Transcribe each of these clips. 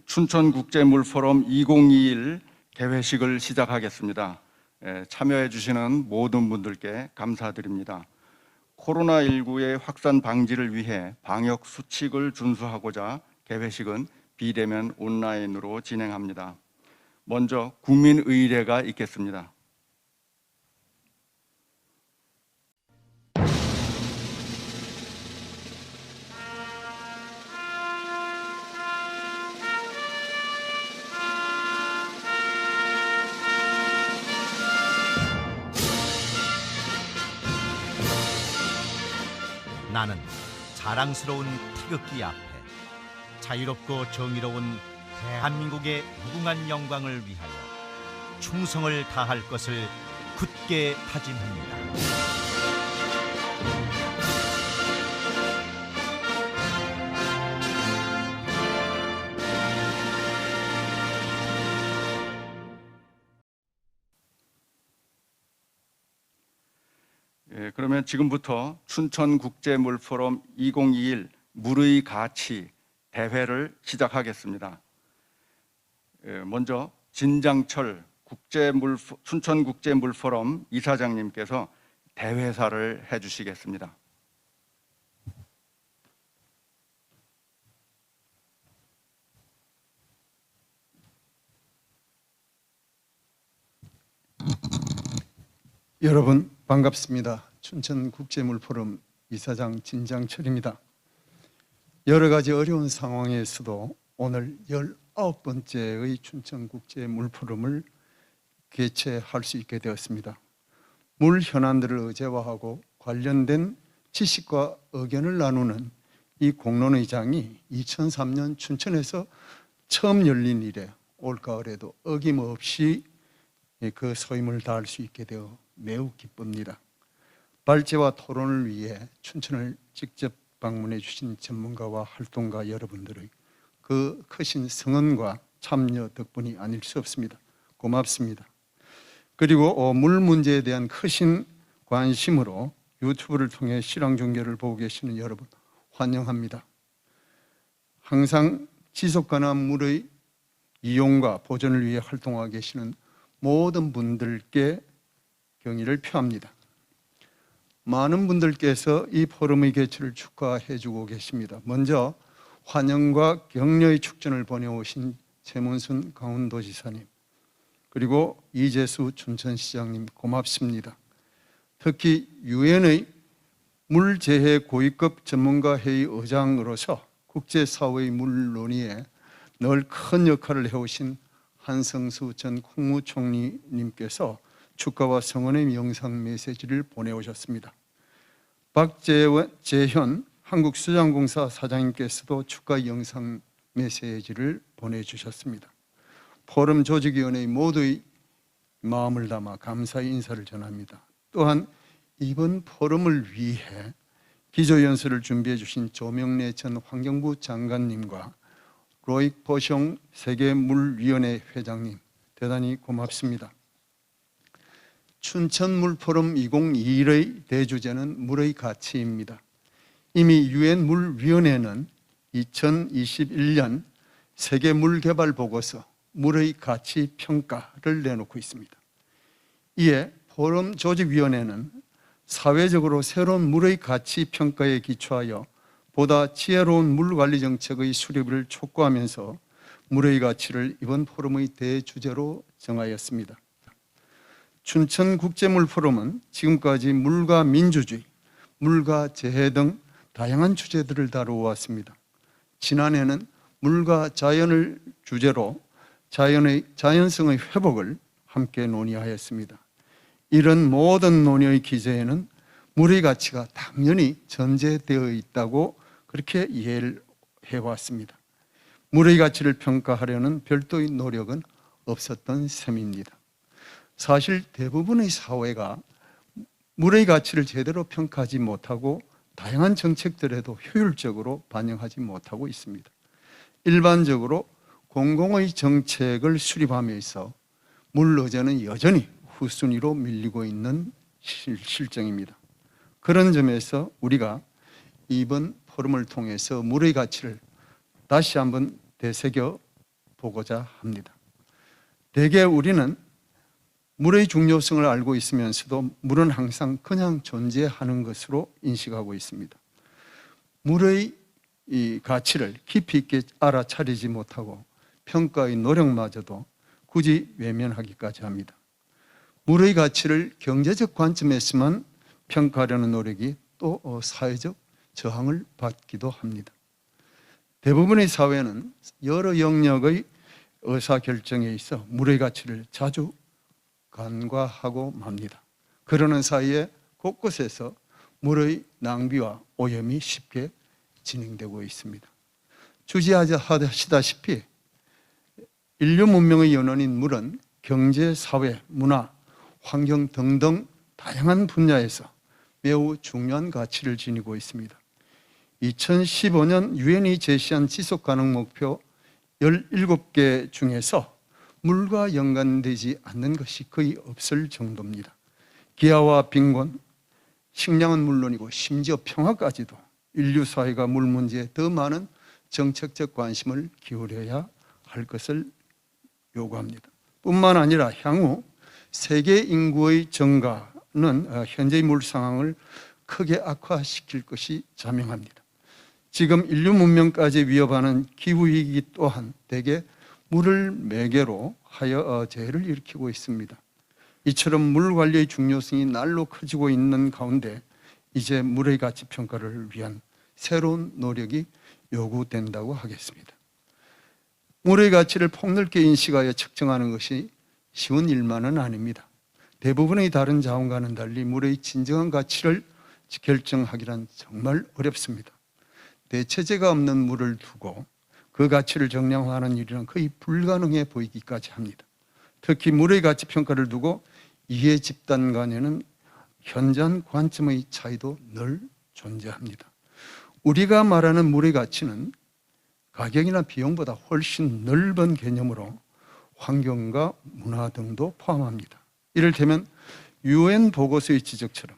춘천국제물포럼 2021 개회식을 시작하겠습니다. 참여해 주시는 모든 분들께 감사드립니다. 코로나19의 확산 방지를 위해 방역 수칙을 준수하고자 개회식은 비대면 온라인으로 진행합니다. 먼저 국민의례가 있겠습니다. 나는 자랑스러운 태극기 앞에 자유롭고 정의로운 대한민국의 무궁한 영광을 위하여 충성을 다할 것을 굳게 다짐합니다. 그러면 지금부터 춘천국제물포럼 2021 물의 가치 대회를 시작하겠습니다. 먼저 진장철 춘천국제물포럼 이사장님께서 대회사를 해주시겠습니다. 여러분 반갑습니다. 춘천국제물포럼 이사장 진장철입니다. 여러 가지 어려운 상황에서도 오늘 19번째의 춘천국제물포럼을 개최할 수 있게 되었습니다. 물 현안들을 의제화하고 관련된 지식과 의견을 나누는 이 공론의장이 2003년 춘천에서 처음 열린 이래 올가을에도 어김없이 그 소임을 다할 수 있게 되어 매우 기쁩니다. 발제와 토론을 위해 춘천을 직접 방문해 주신 전문가와 활동가 여러분들의 그 크신 성원과 참여 덕분이 아닐 수 없습니다. 고맙습니다. 그리고 물 문제에 대한 크신 관심으로 유튜브를 통해 실황 중계를 보고 계시는 여러분 환영합니다. 항상 지속가능한 물의 이용과 보존을 위해 활동하고 계시는 모든 분들께 경의를 표합니다. 많은 분들께서 이 포럼의 개최를 축하해 주고 계십니다. 먼저 환영과 격려의 축전을 보내오신 최문순 강원도지사님, 그리고 이재수 춘천시장님 고맙습니다. 특히 유엔의 물재해 고위급 전문가회의 의장으로서 국제사회의 물 논의에 늘 큰 역할을 해오신 한성수 전 국무총리님께서 축하와 성원의 영상 메시지를 보내오셨습니다. 박재현 한국수자공사 사장님께서도 축하 영상 메시지를 보내주셨습니다. 포럼 조직위원회 모두의 마음을 담아 감사의 인사를 전합니다. 또한 이번 포럼을 위해 기조연설을 준비해 주신 조명래 전 환경부 장관님과 로익 보숑 세계물위원회 회장님 대단히 고맙습니다. 춘천물포럼 2021의 대주제는 물의 가치입니다. 이미 유엔 물위원회는 2021년 세계물개발보고서 물의 가치 평가를 내놓고 있습니다. 이에 포럼 조직위원회는 사회적으로 새로운 물의 가치 평가에 기초하여 보다 지혜로운 물관리 정책의 수립을 촉구하면서 물의 가치를 이번 포럼의 대주제로 정하였습니다. 춘천국제물포럼은 지금까지 물과 민주주의, 물과 재해 등 다양한 주제들을 다루어왔습니다. 지난해는 물과 자연을 주제로 자연성의 회복을 함께 논의하였습니다. 이런 모든 논의의 기제에는 물의 가치가 당연히 전제되어 있다고 그렇게 이해를 해왔습니다. 물의 가치를 평가하려는 별도의 노력은 없었던 셈입니다. 사실 대부분의 사회가 물의 가치를 제대로 평가하지 못하고 다양한 정책들에도 효율적으로 반영하지 못하고 있습니다. 일반적으로 공공의 정책을 수립하면서 물 의제는 여전히 후순위로 밀리고 있는 실정입니다. 그런 점에서 우리가 이번 포럼을 통해서 물의 가치를 다시 한번 되새겨 보고자 합니다. 대개 우리는 물의 중요성을 알고 있으면서도 물은 항상 그냥 존재하는 것으로 인식하고 있습니다. 물의 이 가치를 깊이 있게 알아차리지 못하고 평가의 노력마저도 굳이 외면하기까지 합니다. 물의 가치를 경제적 관점에서만 평가하려는 노력이 또 사회적 저항을 받기도 합니다. 대부분의 사회는 여러 영역의 의사결정에 있어 물의 가치를 자주 간과하고 맙니다. 그러는 사이에 곳곳에서 물의 낭비와 오염이 쉽게 진행되고 있습니다. 주지하시다시피 인류 문명의 연원인 물은 경제, 사회, 문화, 환경 등등 다양한 분야에서 매우 중요한 가치를 지니고 있습니다. 2015년 유엔이 제시한 지속가능 목표 17개 중에서 물과 연관되지 않는 것이 거의 없을 정도입니다. 기아와 빈곤, 식량은 물론이고 심지어 평화까지도 인류 사회가 물 문제에 더 많은 정책적 관심을 기울여야 할 것을 요구합니다. 뿐만 아니라 향후 세계 인구의 증가는 현재의 물 상황을 크게 악화시킬 것이 자명합니다. 지금 인류 문명까지 위협하는 기후위기 또한 대개 물을 매개로 하여 재해를 일으키고 있습니다. 이처럼 물 관리의 중요성이 날로 커지고 있는 가운데 이제 물의 가치 평가를 위한 새로운 노력이 요구된다고 하겠습니다. 물의 가치를 폭넓게 인식하여 측정하는 것이 쉬운 일만은 아닙니다. 대부분의 다른 자원과는 달리 물의 진정한 가치를 결정하기란 정말 어렵습니다. 대체제가 없는 물을 두고 그 가치를 정량화하는 일은 거의 불가능해 보이기까지 합니다. 특히 물의 가치 평가를 두고 이해 집단 간에는 현저한 관점의 차이도 늘 존재합니다. 우리가 말하는 물의 가치는 가격이나 비용보다 훨씬 넓은 개념으로 환경과 문화 등도 포함합니다. 이를테면 유엔 보고서의 지적처럼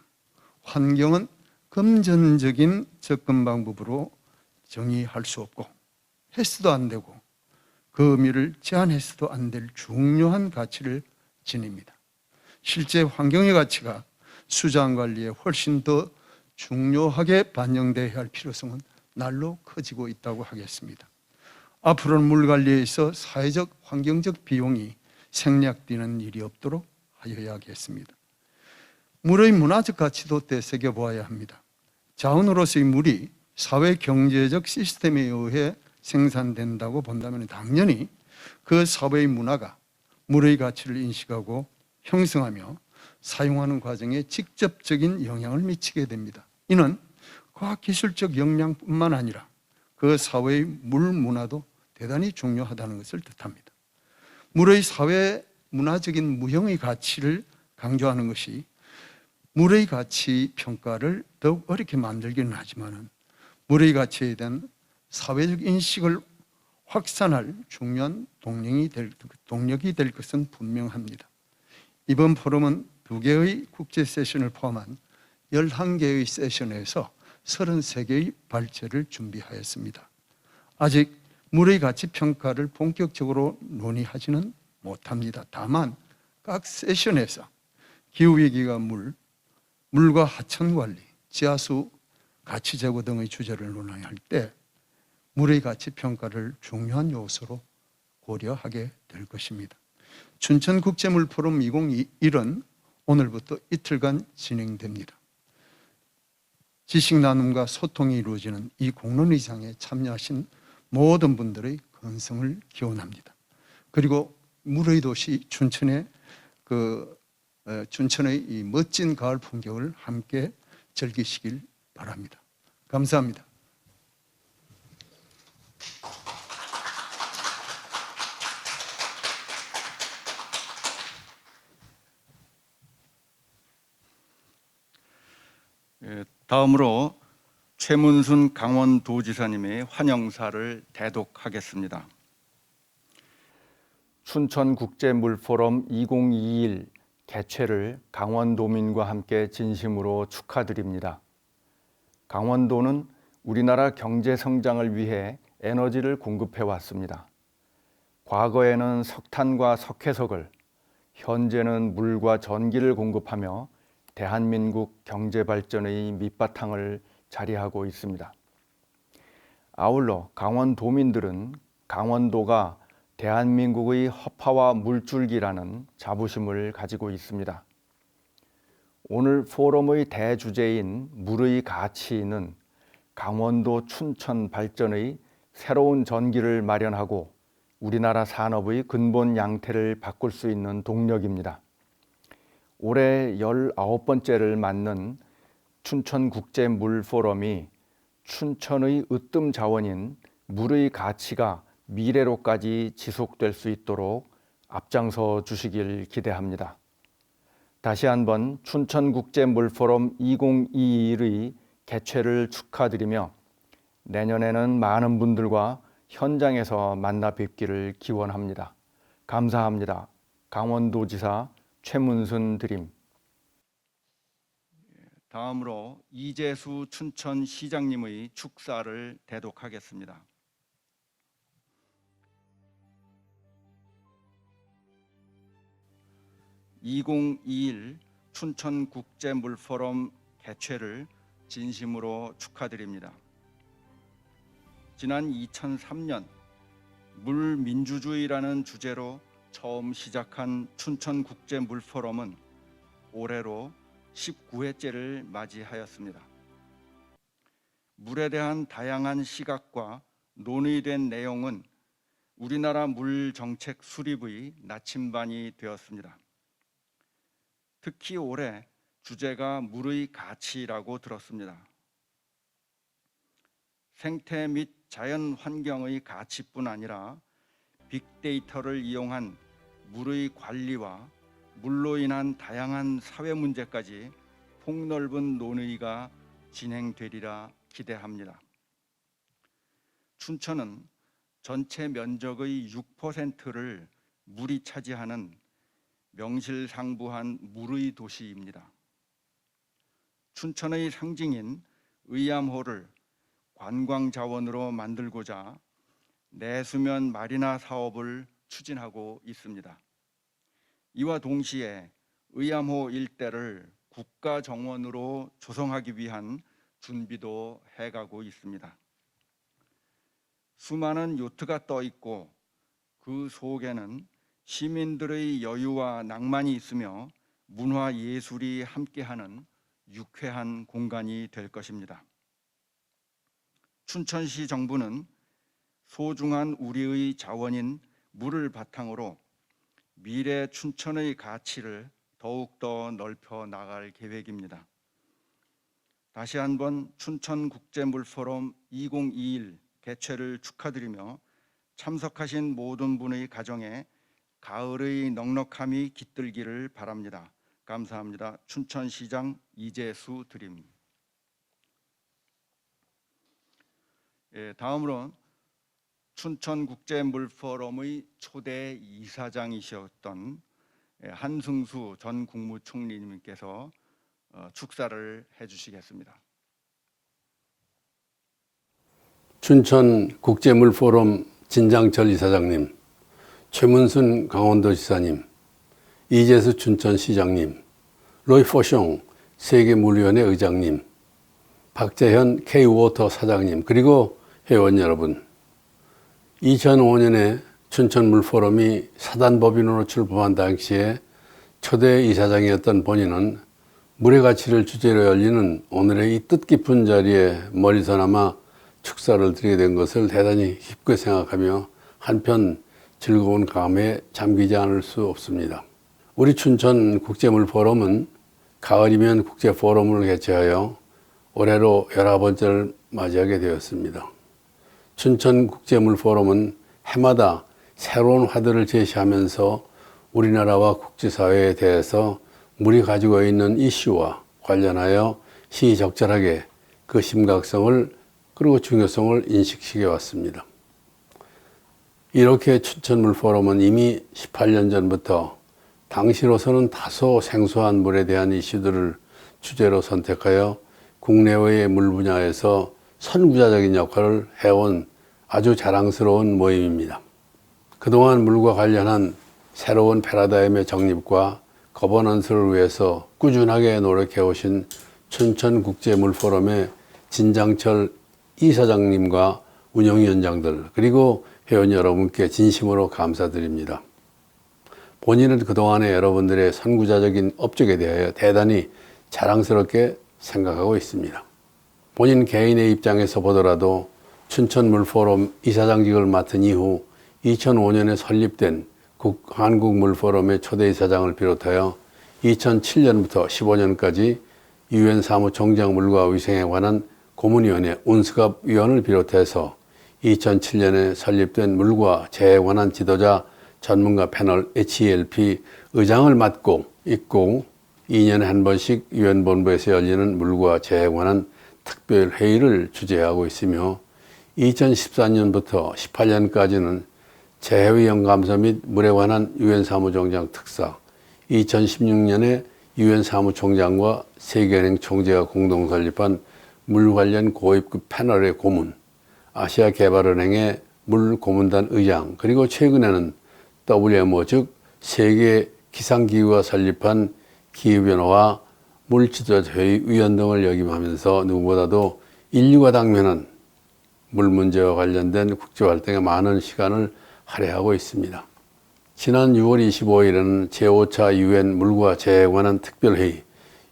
환경은 금전적인 접근 방법으로 정의할 수 없고 해서도 안 되고 그 의미를 제한해서도 안 될 중요한 가치를 지닙니다. 실제 환경의 가치가 수자원 관리에 훨씬 더 중요하게 반영되어야 할 필요성은 날로 커지고 있다고 하겠습니다. 앞으로는 물 관리에 있어 사회적, 환경적 비용이 생략되는 일이 없도록 하여야겠습니다. 물의 문화적 가치도 되새겨 보아야 합니다. 자원으로서의 물이 사회 경제적 시스템에 의해 생산된다고 본다면 당연히 그 사회의 문화가 물의 가치를 인식하고 형성하며 사용하는 과정에 직접적인 영향을 미치게 됩니다. 이는 과학기술적 역량뿐만 아니라 그 사회의 물 문화도 대단히 중요하다는 것을 뜻합니다. 물의 사회 문화적인 무형의 가치를 강조하는 것이 물의 가치 평가를 더욱 어렵게 만들기는 하지만 물의 가치에 대한 사회적 인식을 확산할 중요한 동력이 될 것은 분명합니다. 이번 포럼은 2개의 국제 세션을 포함한 11개의 세션에서 33개의 발제를 준비하였습니다. 아직 물의 가치 평가를 본격적으로 논의하지는 못합니다. 다만 각 세션에서 기후위기가 물과 하천관리, 지하수 가치 제고 등의 주제를 논의할 때 물의 가치 평가를 중요한 요소로 고려하게 될 것입니다. 춘천국제물포럼 2021은 오늘부터 이틀간 진행됩니다. 지식 나눔과 소통이 이루어지는 이 공론의장에 참여하신 모든 분들의 건승을 기원합니다. 그리고 물의 도시 춘천의 이 멋진 가을 풍경을 함께 즐기시길 바랍니다. 감사합니다. 다음으로 최문순 강원도지사님의 환영사를 대독하겠습니다. 춘천국제물포럼 2021 개최를 강원도민과 함께 진심으로 축하드립니다. 강원도는 우리나라 경제 성장을 위해 에너지를 공급해 왔습니다. 과거에는 석탄과 석회석을, 현재는 물과 전기를 공급하며 대한민국 경제 발전의 밑바탕을 자리하고 있습니다. 아울러 강원도민들은 강원도가 대한민국의 허파와 물줄기라는 자부심을 가지고 있습니다. 오늘 포럼의 대주제인 물의 가치는 강원도 춘천 발전의 새로운 전기를 마련하고 우리나라 산업의 근본 양태를 바꿀 수 있는 동력입니다. 올해 19번째를 맞는 춘천국제물포럼이 춘천의 으뜸 자원인 물의 가치가 미래로까지 지속될 수 있도록 앞장서 주시길 기대합니다. 다시 한번 춘천국제물포럼 2021의 개최를 축하드리며 내년에는 많은 분들과 현장에서 만나 뵙기를 기원합니다. 감사합니다. 강원도지사 최문순 드림. 다음으로 이재수 춘천시장님의 축사를 대독하겠습니다. (2021) 춘천국제물포럼 개최를 진심으로 축하드립니다. 지난 2003년 물민주주의라는 주제로 처음 시작한 춘천국제물포럼은 올해로 19회째를 맞이하였습니다. 물에 대한 다양한 시각과 논의된 내용은 우리나라 물 정책 수립의 나침반이 되었습니다. 특히 올해 주제가 물의 가치라고 들었습니다. 생태 및 자연 환경의 가치뿐 아니라 빅데이터를 이용한 물의 관리와 물로 인한 다양한 사회 문제까지 폭넓은 논의가 진행되리라 기대합니다. 춘천은 전체 면적의 6%를 물이 차지하는 명실상부한 물의 도시입니다. 춘천의 상징인 의암호를 관광자원으로 만들고자 내수면 마리나 사업을 추진하고 있습니다. 이와 동시에 의암호 일대를 국가정원으로 조성하기 위한 준비도 해가고 있습니다. 수많은 요트가 떠 있고 그 속에는 시민들의 여유와 낭만이 있으며 문화 예술이 함께하는 유쾌한 공간이 될 것입니다. 춘천시 정부는 소중한 우리의 자원인 물을 바탕으로 미래 춘천의 가치를 더욱더 넓혀 나갈 계획입니다. 다시 한번 춘천국제물포럼 2021 개최를 축하드리며 참석하신 모든 분의 가정에 가을의 넉넉함이 깃들기를 바랍니다. 감사합니다. 춘천시장 이재수 드림. 다음으로 춘천국제물포럼의 초대 이사장이셨던 한승수 전 국무총리님께서 축사를 해주시겠습니다. 춘천국제물포럼 진장철 이사장님, 최문순 강원도지사님, 이재수 춘천시장님, 로이 포숑 세계물위원회 의장님, 박재현 K워터 사장님, 그리고 회원 여러분, 2005년에 춘천물포럼이 사단법인으로 출범한 당시에 초대 이사장이었던 본인은 물의 가치를 주제로 열리는 오늘의 이 뜻깊은 자리에 멀리서나마 축사를 드리게 된 것을 대단히 기쁘게 생각하며 한편 즐거운 감에 잠기지 않을 수 없습니다. 우리 춘천국제물포럼은 가을이면 국제포럼을 개최하여 올해로 19번째를 맞이하게 되었습니다. 춘천국제물포럼은 해마다 새로운 화두를 제시하면서 우리나라와 국제사회에 대해서 물이 가지고 있는 이슈와 관련하여 시의적절하게 그 심각성을 그리고 중요성을 인식시켜 왔습니다. 이렇게 춘천물포럼은 이미 18년 전부터 당시로서는 다소 생소한 물에 대한 이슈들을 주제로 선택하여 국내외의 물 분야에서 선구자적인 역할을 해온 아주 자랑스러운 모임입니다. 그동안 물과 관련한 새로운 패러다임의 정립과 거버넌스를 위해서 꾸준하게 노력해오신 춘천국제물포럼의 진장철 이사장님과 운영위원장들 그리고 회원 여러분께 진심으로 감사드립니다. 본인은 그동안의 여러분들의 선구자적인 업적에 대하여 대단히 자랑스럽게 생각하고 있습니다. 본인 개인의 입장에서 보더라도 춘천물포럼 이사장직을 맡은 이후 2005년에 설립된 한국물포럼의 초대이사장을 비롯하여 2007년부터 15년까지 유엔 사무총장 물과 위생에 관한 고문위원회 운스갑 위원을 비롯해서 2007년에 설립된 물과 재해에 관한 지도자 전문가 패널 HELP 의장을 맡고 있고 2년에 한 번씩 유엔 본부에서 열리는 물과 재해에 관한 특별 회의를 주재하고 있으며 2014년부터 18년까지는 재해위험감사 및 물에 관한 유엔 사무총장 특사, 2016년에 유엔 사무총장과 세계은행 총재가 공동 설립한 물 관련 고위급 패널의 고문, 아시아 개발은행의 물 고문단 의장, 그리고 최근에는 WMO 즉 세계 기상기구가 설립한 기후변화와 물지도자회의 위원 등을 역임하면서 누구보다도 인류가 당면한 물 문제와 관련된 국제활동에 많은 시간을 할애하고 있습니다. 지난 6월 25일에는 제5차 유엔 물과 재해에 관한 특별회의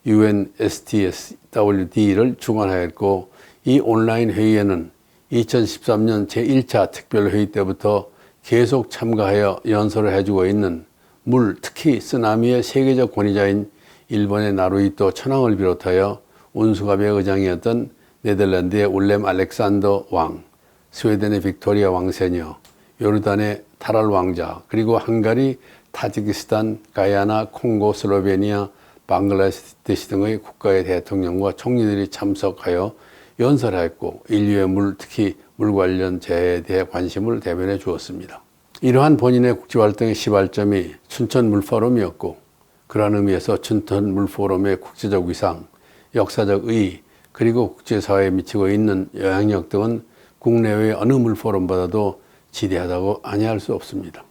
UN STSWD를 주관하였고 이 온라인 회의에는 2013년 제1차 특별회의 때부터 계속 참가하여 연설을 해주고 있는 물, 특히 쓰나미의 세계적 권위자인 일본의 나루히토 천황을 비롯하여 운수갑의 의장이었던 네덜란드의 울렘 알렉산더 왕, 스웨덴의 빅토리아 왕세녀, 요르단의 타랄 왕자, 그리고 헝가리, 타지키스탄, 가야나, 콩고, 슬로베니아, 방글라데시 등의 국가의 대통령과 총리들이 참석하여 연설하였고 인류의 물, 특히 물 관련 재해에 대해 관심을 대변해 주었습니다. 이러한 본인의 국제활동의 시발점이 춘천물포럼이었고 그러한 의미에서 춘천물포럼의 국제적 위상, 역사적 의의, 그리고 국제사회에 미치고 있는 영향력 등은 국내외의 어느 물포럼보다도 지대하다고 아니할 수 없습니다.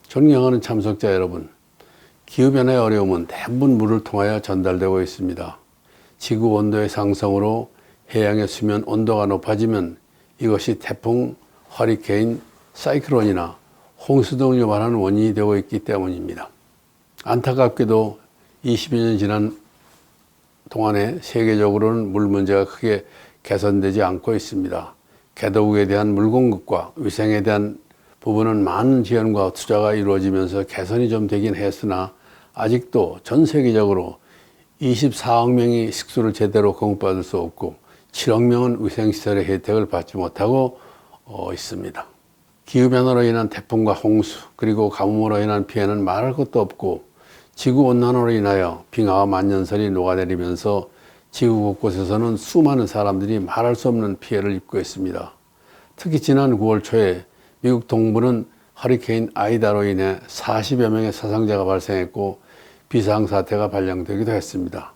존경하는 참석자 여러분, 기후변화의 어려움은 대부분 물을 통하여 전달되고 있습니다. 지구 온도의 상승으로 해양의 수면 온도가 높아지면 이것이 태풍, 허리케인, 사이클론이나 홍수 등을 유발하는 원인이 되고 있기 때문입니다. 안타깝게도 20여 년 지난 동안에 세계적으로는 물 문제가 크게 개선되지 않고 있습니다. 개도국에 대한 물 공급과 위생에 대한 부분은 많은 지원과 투자가 이루어지면서 개선이 좀 되긴 했으나 아직도 전 세계적으로 24억 명이 식수를 제대로 공급받을 수 없고 7억 명은 위생시설의 혜택을 받지 못하고 있습니다. 기후변화로 인한 태풍과 홍수 그리고 가뭄으로 인한 피해는 말할 것도 없고 지구온난화로 인하여 빙하와 만년설이 녹아내리면서 지구 곳곳에서는 수많은 사람들이 말할 수 없는 피해를 입고 있습니다. 특히 지난 9월 초에 미국 동부는 허리케인 아이다로 인해 40여 명의 사상자가 발생했고 비상사태가 발령되기도 했습니다.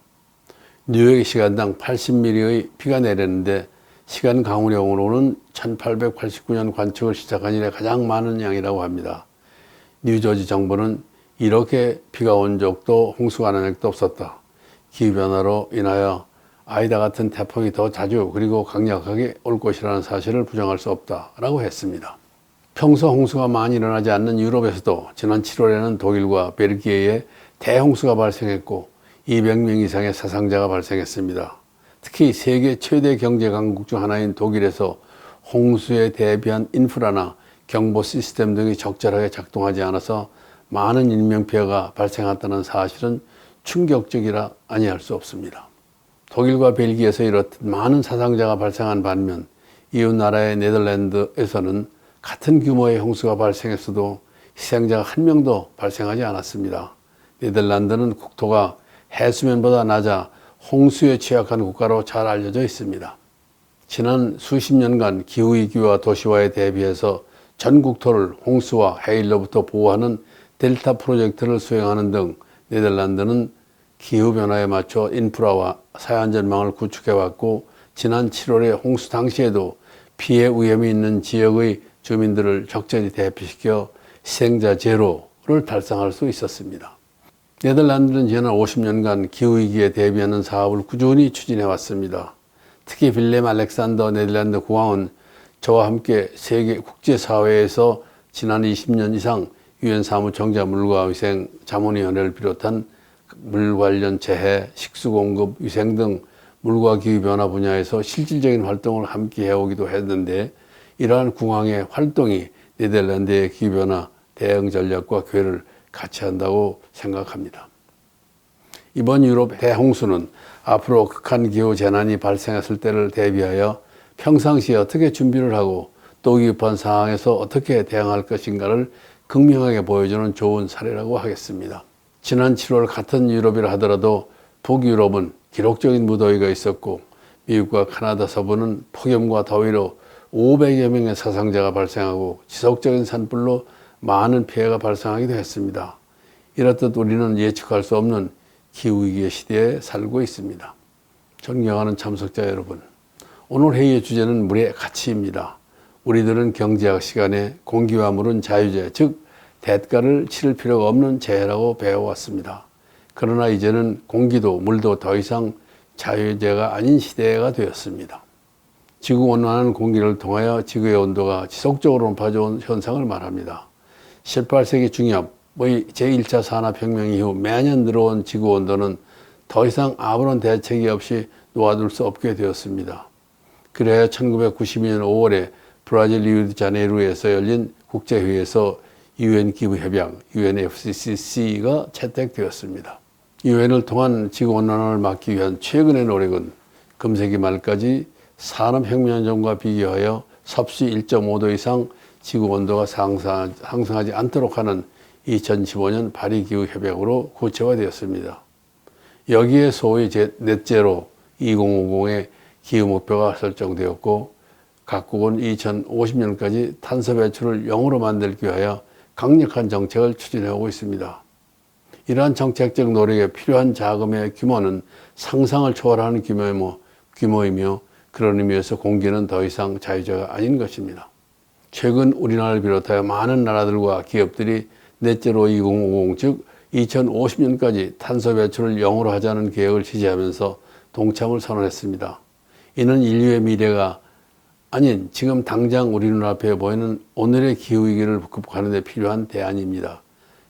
뉴욕의 시간당 80mm의 비가 내렸는데 시간 강우량으로는 1889년 관측을 시작한 이래 가장 많은 양이라고 합니다. 뉴저지 정부는 이렇게 비가 온 적도 홍수가 난 적도 없었다. 기후변화로 인하여 아이다 같은 태풍이 더 자주 그리고 강력하게 올 것이라는 사실을 부정할 수 없다라고 했습니다. 평소 홍수가 많이 일어나지 않는 유럽에서도 지난 7월에는 독일과 벨기에에 대홍수가 발생했고 200명 이상의 사상자가 발생했습니다. 특히 세계 최대 경제 강국 중 하나인 독일에서 홍수에 대비한 인프라나 경보 시스템 등이 적절하게 작동하지 않아서 많은 인명피해가 발생했다는 사실은 충격적이라 아니할 수 없습니다. 독일과 벨기에에서 이렇듯 많은 사상자가 발생한 반면 이웃나라의 네덜란드에서는 같은 규모의 홍수가 발생했어도 희생자가 한 명도 발생하지 않았습니다. 네덜란드는 국토가 해수면보다 낮아 홍수에 취약한 국가로 잘 알려져 있습니다. 지난 수십 년간 기후위기와 도시화에 대비해서 전 국토를 홍수와 해일로부터 보호하는 델타 프로젝트를 수행하는 등 네덜란드는 기후변화에 맞춰 인프라와 사회안전망을 구축해왔고 지난 7월의 홍수 당시에도 피해 위험이 있는 지역의 주민들을 적절히 대피시켜 희생자 제로를 달성할 수 있었습니다. 네덜란드는 지난 50년간 기후위기에 대비하는 사업을 꾸준히 추진해 왔습니다. 특히 빌렘 알렉산더 네덜란드 국왕은 저와 함께 세계 국제사회에서 지난 20년 이상 유엔 사무총장 물과 위생 자문위원회를 비롯한 물 관련 재해, 식수 공급, 위생 등 물과 기후 변화 분야에서 실질적인 활동을 함께 해오기도 했는데, 이러한 국왕의 활동이 네덜란드의 기후 변화 대응 전략과 궤를 같이 한다고 생각합니다. 이번 유럽 대홍수는 앞으로 극한 기후 재난이 발생했을 때를 대비하여 평상시에 어떻게 준비를 하고 또 위급한 상황에서 어떻게 대응할 것인가를 극명하게 보여주는 좋은 사례라고 하겠습니다. 지난 7월 같은 유럽이라 하더라도 북유럽은 기록적인 무더위가 있었고, 미국과 카나다 서부는 폭염과 더위로 500여 명의 사상자가 발생하고 지속적인 산불로 많은 피해가 발생하기도 했습니다. 이렇듯 우리는 예측할 수 없는 기후위기의 시대에 살고 있습니다. 존경하는 참석자 여러분, 오늘 회의의 주제는 물의 가치입니다. 우리들은 경제학 시간에 공기와 물은 자유재, 즉 대가를 치를 필요가 없는 재해라고 배워왔습니다. 그러나 이제는 공기도 물도 더 이상 자유재가 아닌 시대가 되었습니다. 지구온난화는 공기를 통하여 지구의 온도가 지속적으로 높아져온 현상을 말합니다. 18세기 중엽의 제1차 산업혁명 이후 매년 늘어온 지구온도는 더 이상 아무런 대책이 없이 놓아둘 수 없게 되었습니다. 그래야 1992년 5월에 브라질 리우데자네이루에서 열린 국제회의에서 UN 기후협약 UNFCCC가 채택되었습니다. UN을 통한 지구온난화를 막기 위한 최근의 노력은 금세기 말까지 산업혁명 전과 비교하여 섭씨 1.5도 이상 지구온도가 상승하지 않도록 하는 2015년 파리기후협약으로 구체화되었습니다. 여기에 소위 넷제로 2050의 기후목표가 설정되었고, 각국은 2050년까지 탄소 배출을 0으로 만들기 위하여 강력한 정책을 추진하고 있습니다. 이러한 정책적 노력에 필요한 자금의 규모는 상상을 초월하는 규모이며, 그런 의미에서 공기는 더 이상 자유재가 아닌 것입니다. 최근 우리나라를 비롯하여 많은 나라들과 기업들이 넷제로 2050, 즉 2050년까지 탄소 배출을 0으로 하자는 계획을 지지하면서 동참을 선언했습니다. 이는 인류의 미래가 아닌 지금 당장 우리 눈앞에 보이는 오늘의 기후위기를 극복하는 데 필요한 대안입니다.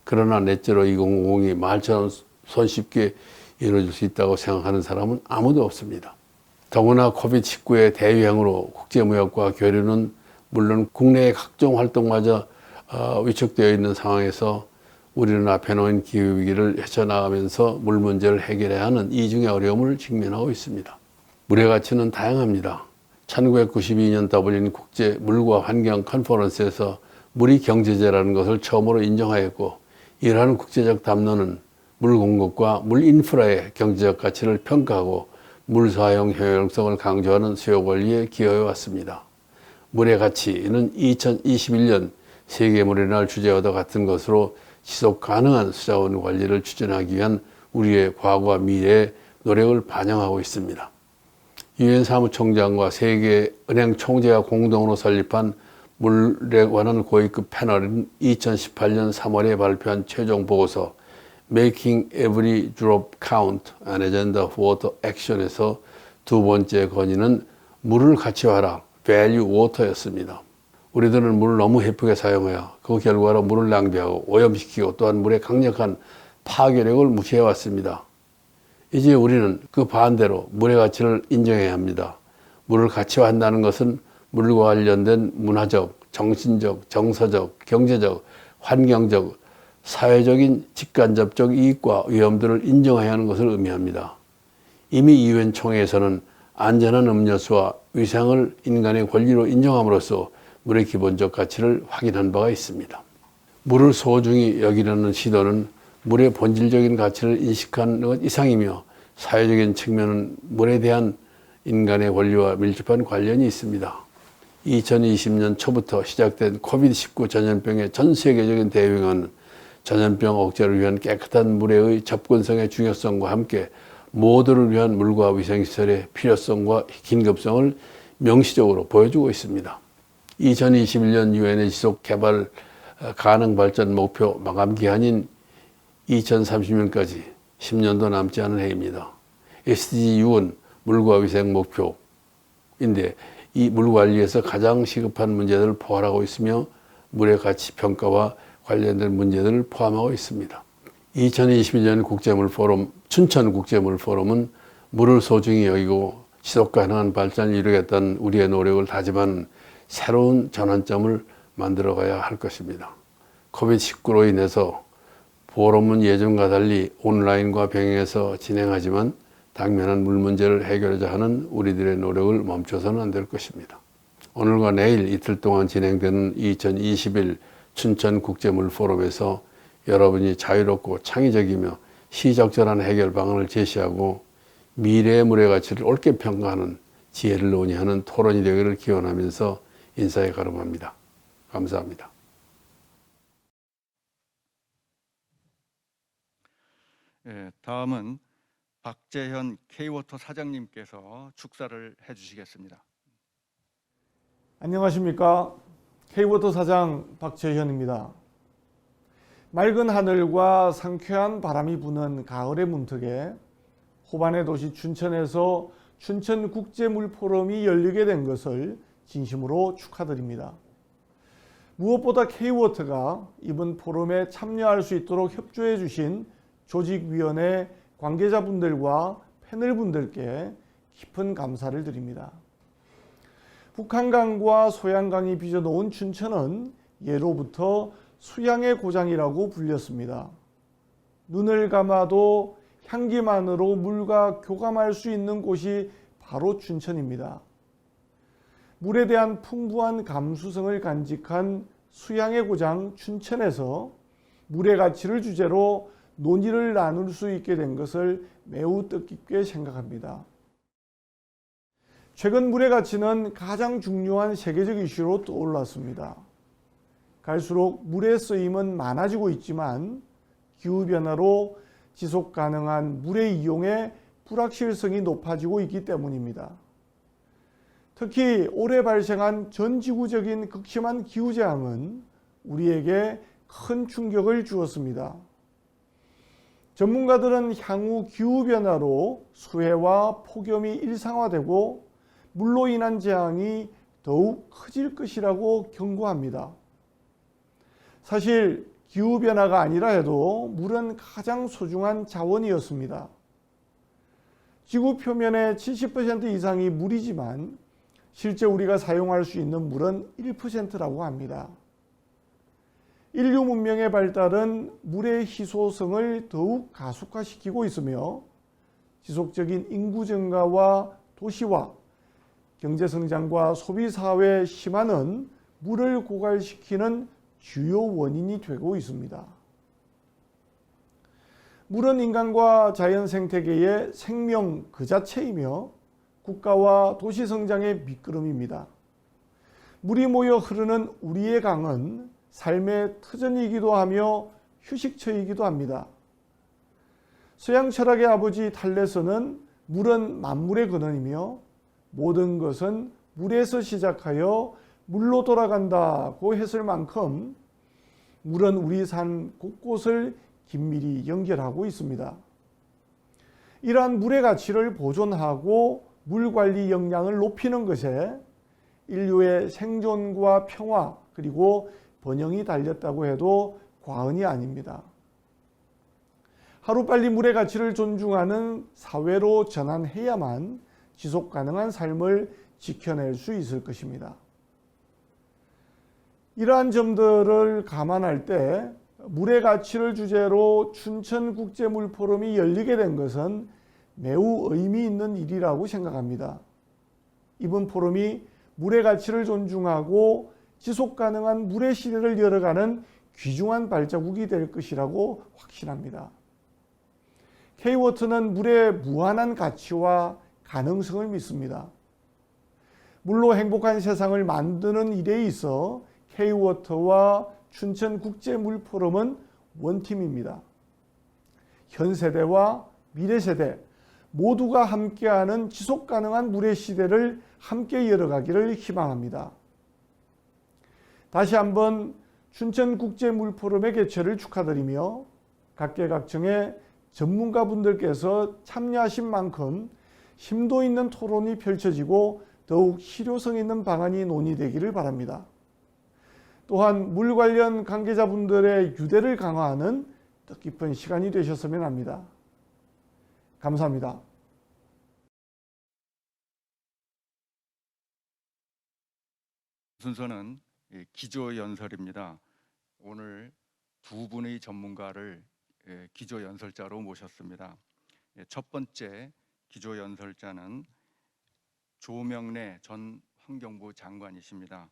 그러나 넷제로 2050이 말처럼 손쉽게 이루어질 수 있다고 생각하는 사람은 아무도 없습니다. 더구나 코비드-19의 대유행으로 국제무역과 교류는 물론 국내의 각종 활동마저 위축되어 있는 상황에서 우리는 앞에 놓인 기후위기를 헤쳐나가면서 물 문제를 해결해야 하는 이중의 어려움을 직면하고 있습니다. 물의 가치는 다양합니다. 1992년 더블린 국제 물과 환경 컨퍼런스에서 물이 경제재라는 것을 처음으로 인정하였고, 이러한 국제적 담론은 물 공급과 물 인프라의 경제적 가치를 평가하고 물 사용 효율성을 강조하는 수요 권리에 기여해 왔습니다. 물의 가치는 2021년 세계물의 날 주제와도 같은 것으로 지속 가능한 수자원 관리를 추진하기 위한 우리의 과거와 미래의 노력을 반영하고 있습니다. 유엔 사무총장과 세계은행 총재가 공동으로 설립한 물에 관한 고위급 패널은 2018년 3월에 발표한 최종 보고서 Making Every Drop Count, An Agenda for Water Action에서 두 번째 건의는 물을 가치화하라, Value Water였습니다. 우리들은 물을 너무 헤프게 사용하여 그 결과로 물을 낭비하고 오염시키고 또한 물의 강력한 파괴력을 무시해왔습니다. 이제 우리는 그 반대로 물의 가치를 인정해야 합니다. 물을 가치화한다는 것은 물과 관련된 문화적, 정신적, 정서적, 경제적, 환경적, 사회적인 직간접적 이익과 위험들을 인정해야 하는 것을 의미합니다. 이미 유엔 총회에서는 안전한 음료수와 위생을 인간의 권리로 인정함으로써 물의 기본적 가치를 확인한 바가 있습니다. 물을 소중히 여기려는 시도는 물의 본질적인 가치를 인식하는 것 이상이며, 사회적인 측면은 물에 대한 인간의 권리와 밀접한 관련이 있습니다. 2020년 초부터 시작된 코비드-19 전염병의 전 세계적인 대유행은 전염병 억제를 위한 깨끗한 물의 접근성의 중요성과 함께 모두를 위한 물과 위생시설의 필요성과 긴급성을 명시적으로 보여주고 있습니다. 2021년 유엔의 지속개발 가능발전 목표 마감 기한인 2030년까지 10년도 남지 않은 해입니다. SDG 6은 물과 위생 목표인데 이 물관리에서 가장 시급한 문제들을 포괄하고 있으며 물의 가치 평가와 관련된 문제들을 포함하고 있습니다. 2021년 국제물포럼 춘천국제물포럼은 물을 소중히 여기고 지속가능한 발전을 이루겠다는 우리의 노력을 다짐하는 새로운 전환점을 만들어가야 할 것입니다. 코비드-19로 인해서 포럼은 예전과 달리 온라인과 병행해서 진행하지만 당면한 물 문제를 해결하자 하는 우리들의 노력을 멈춰서는 안 될 것입니다. 오늘과 내일 이틀 동안 진행되는 2021 춘천국제물포럼에서 여러분이 자유롭고 창의적이며 시적절한 해결 방안을 제시하고 미래의 물의 가치를 옳게 평가하는 지혜를 논의하는 토론이 되기를 기원하면서 인사에 가름합니다. 감사합니다. 다음은 박재현 K워터 사장님께서 축사를 해주시겠습니다. 안녕하십니까. K워터 사장 박재현입니다. 맑은 하늘과 상쾌한 바람이 부는 가을의 문턱에 호반의 도시 춘천에서 춘천국제물포럼이 열리게 된 것을 진심으로 축하드립니다. 무엇보다 K워터가 이번 포럼에 참여할 수 있도록 협조해 주신 조직위원회 관계자분들과 패널분들께 깊은 감사를 드립니다. 북한강과 소양강이 빚어놓은 춘천은 예로부터 수양의 고장이라고 불렸습니다. 눈을 감아도 향기만으로 물과 교감할 수 있는 곳이 바로 춘천입니다. 물에 대한 풍부한 감수성을 간직한 수양의 고장 춘천에서 물의 가치를 주제로 논의를 나눌 수 있게 된 것을 매우 뜻깊게 생각합니다. 최근 물의 가치는 가장 중요한 세계적 이슈로 떠올랐습니다. 갈수록 물의 쓰임은 많아지고 있지만 기후변화로 지속 가능한 물의 이용에 불확실성이 높아지고 있기 때문입니다. 특히 올해 발생한 전지구적인 극심한 기후재앙은 우리에게 큰 충격을 주었습니다. 전문가들은 향후 기후변화로 수해와 폭염이 일상화되고 물로 인한 재앙이 더욱 커질 것이라고 경고합니다. 사실 기후변화가 아니라 해도 물은 가장 소중한 자원이었습니다. 지구 표면의 70% 이상이 물이지만 실제 우리가 사용할 수 있는 물은 1%라고 합니다. 인류 문명의 발달은 물의 희소성을 더욱 가속화시키고 있으며 지속적인 인구 증가와 도시화, 경제성장과 소비사회의 심화는 물을 고갈시키는 주요 원인이 되고 있습니다. 물은 인간과 자연 생태계의 생명 그 자체이며 국가와 도시 성장의 밑거름입니다. 물이 모여 흐르는 우리의 강은 삶의 터전이기도 하며 휴식처이기도 합니다. 서양 철학의 아버지 탈레스는 물은 만물의 근원이며 모든 것은 물에서 시작하여 물로 돌아간다고 했을 만큼 물은 우리 삶 곳곳을 긴밀히 연결하고 있습니다. 이러한 물의 가치를 보존하고 물 관리 역량을 높이는 것에 인류의 생존과 평화 그리고 번영이 달렸다고 해도 과언이 아닙니다. 하루빨리 물의 가치를 존중하는 사회로 전환해야만 지속 가능한 삶을 지켜낼 수 있을 것입니다. 이러한 점들을 감안할 때 물의 가치를 주제로 춘천국제물포럼이 열리게 된 것은 매우 의미 있는 일이라고 생각합니다. 이번 포럼이 물의 가치를 존중하고 지속 가능한 물의 시대를 열어가는 귀중한 발자국이 될 것이라고 확신합니다. K워터는 물의 무한한 가치와 가능성을 믿습니다. 물로 행복한 세상을 만드는 일에 있어 K워터와 춘천국제물포럼은 원팀입니다. 현 세대와 미래 세대 모두가 함께하는 지속 가능한 물의 시대를 함께 열어가기를 희망합니다. 다시 한번 춘천국제물포럼의 개최를 축하드리며 각계각층의 전문가분들께서 참여하신 만큼 심도 있는 토론이 펼쳐지고 더욱 실효성 있는 방안이 논의되기를 바랍니다. 또한 물 관련 관계자분들의 유대를 강화하는 뜻깊은 시간이 되셨으면 합니다. 감사합니다. 순서는 기조연설입니다. 오늘 두 분의 전문가를 기조연설자로 모셨습니다. 첫 번째 기조연설자는 조명래 전 환경부 장관이십니다.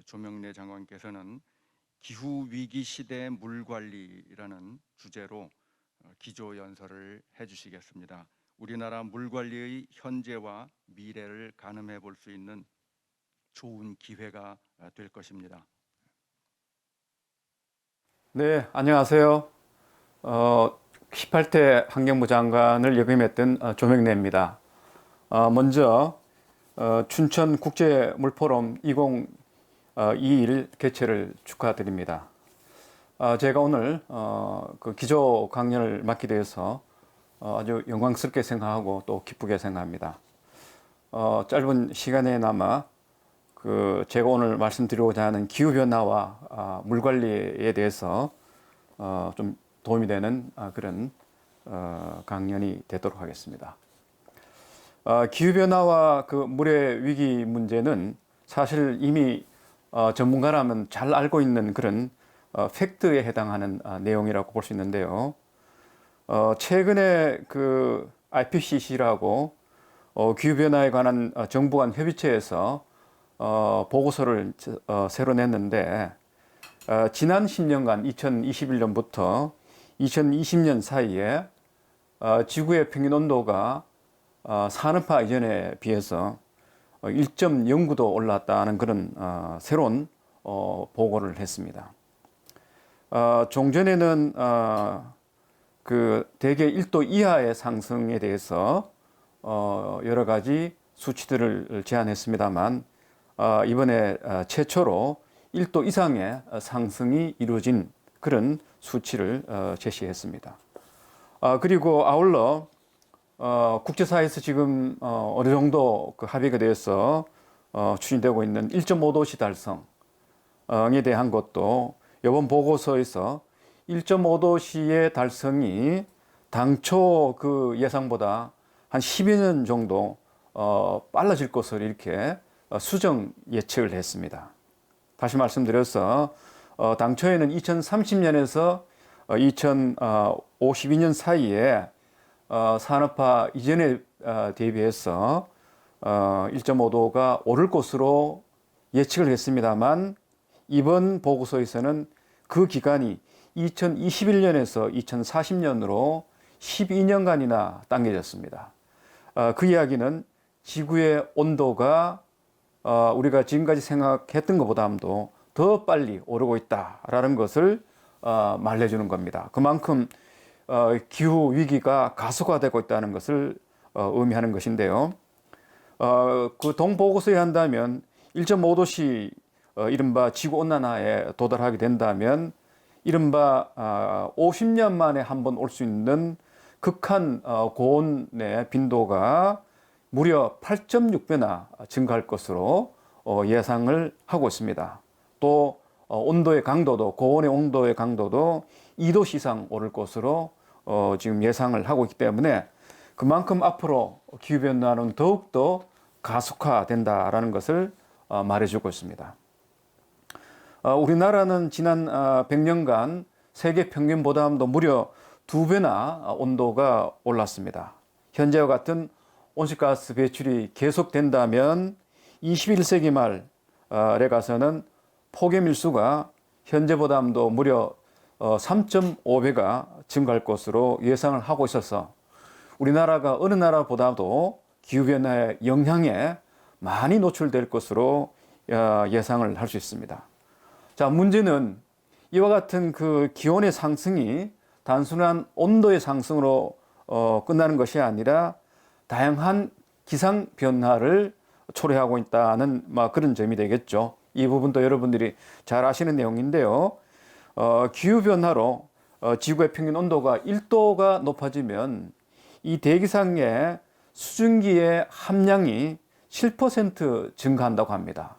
조명래 장관께서는 기후위기 시대 물관리라는 주제로 기조연설을 해주시겠습니다. 우리나라 물관리의 현재와 미래를 가늠해 볼 수 있는 좋은 기회가 될 것입니다. 네, 안녕하세요. 18대 환경부 장관을 역임했던 조명래입니다. 먼저 춘천국제물포럼 2021 개최를 축하드립니다. 제가 오늘 그 기조 강연을 맡게 되어서 아주 영광스럽게 생각하고 또 기쁘게 생각합니다. 짧은 시간에나마 제가 오늘 말씀드리고자 하는 기후변화와 물관리에 대해서 좀 도움이 되는 그런 강연이 되도록 하겠습니다. 기후변화와 그 물의 위기 문제는 사실 이미 전문가라면 잘 알고 있는 그런 팩트에 해당하는 내용이라고 볼 수 있는데요. 최근에 그 IPCC라고 기후변화에 관한 정부 간 협의체에서 보고서를 새로 냈는데 지난 10년간 2021년부터 2020년 사이에 지구의 평균 온도가 산업화 이전에 비해서 1.09도 올랐다는 그런 새로운 보고를 했습니다. 종전에는 그 대개 1도 이하의 상승에 대해서 여러 가지 수치들을 제안했습니다만 이번에 최초로 1도 이상의 상승이 이루어진 그런 수치를 제시했습니다. 그리고 아울러 국제사회에서 지금 어느 정도 그 합의가 되어서 추진되고 있는 1.5도씨 달성에 대한 것도 이번 보고서에서 1.5도씨의 달성이 당초 그 예상보다 한 10여 년 정도 빨라질 것으로 이렇게 수정 예측을 했습니다. 다시 말씀드려서 당초에는 2030년에서 2052년 사이에 산업화 이전에 대비해서 1.5도가 오를 것으로 예측을 했습니다만 이번 보고서에서는 그 기간이 2021년에서 2040년으로 12년간이나 당겨졌습니다. 그 이야기는 지구의 온도가 우리가 지금까지 생각했던 것보다도 더 빨리 오르고 있다라는 것을 말해주는 겁니다. 그만큼 기후 위기가 가속화되고 있다는 것을 의미하는 것인데요. 그 동보고서에 한다면 1.5도씨 이른바 지구 온난화에 도달하게 된다면 이른바 50년 만에 한 번 올 수 있는 극한 고온의 빈도가 무려 8.6배나 증가할 것으로 예상을 하고 있습니다. 또 온도의 강도도 고온의 온도의 강도도 2도씨 이상 오를 것으로 지금 예상을 하고 있기 때문에 그만큼 앞으로 기후변화는 더욱더 가속화된다라는 것을 말해주고 있습니다. 우리나라는 지난 100년간 세계 평균보다도 무려 2배나 온도가 올랐습니다. 현재와 같은 온실가스 배출이 계속된다면 21세기 말에 가서는 폭염일수가 현재보다도 무려 3.5배가 증가할 것으로 예상을 하고 있어서 우리나라가 어느 나라보다도 기후변화의 영향에 많이 노출될 것으로 예상을 할 수 있습니다. 자, 문제는 이와 같은 그 기온의 상승이 단순한 온도의 상승으로 끝나는 것이 아니라 다양한 기상 변화를 초래하고 있다는 그런 점이 되겠죠. 이 부분도 여러분들이 잘 아시는 내용인데요. 기후변화로 지구의 평균 온도가 1도가 높아지면 이 대기상의 수증기의 함량이 7% 증가한다고 합니다.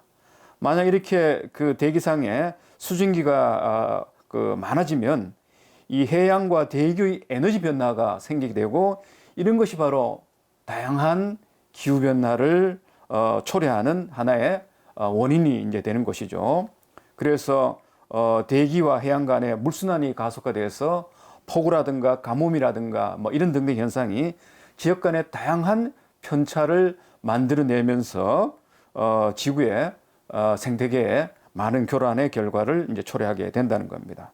만약 이렇게 그 대기상에 수증기가 많아지면 이 해양과 대기의 에너지 변화가 생기게 되고 이런 것이 바로 다양한 기후 변화를 초래하는 하나의 원인이 이제 되는 것이죠. 그래서 대기와 해양 간의 물순환이 가속화돼서 폭우라든가 가뭄이라든가 뭐 이런 등등 현상이 지역 간의 다양한 편차를 만들어내면서 지구의 생태계에 많은 교란의 결과를 이제 초래하게 된다는 겁니다.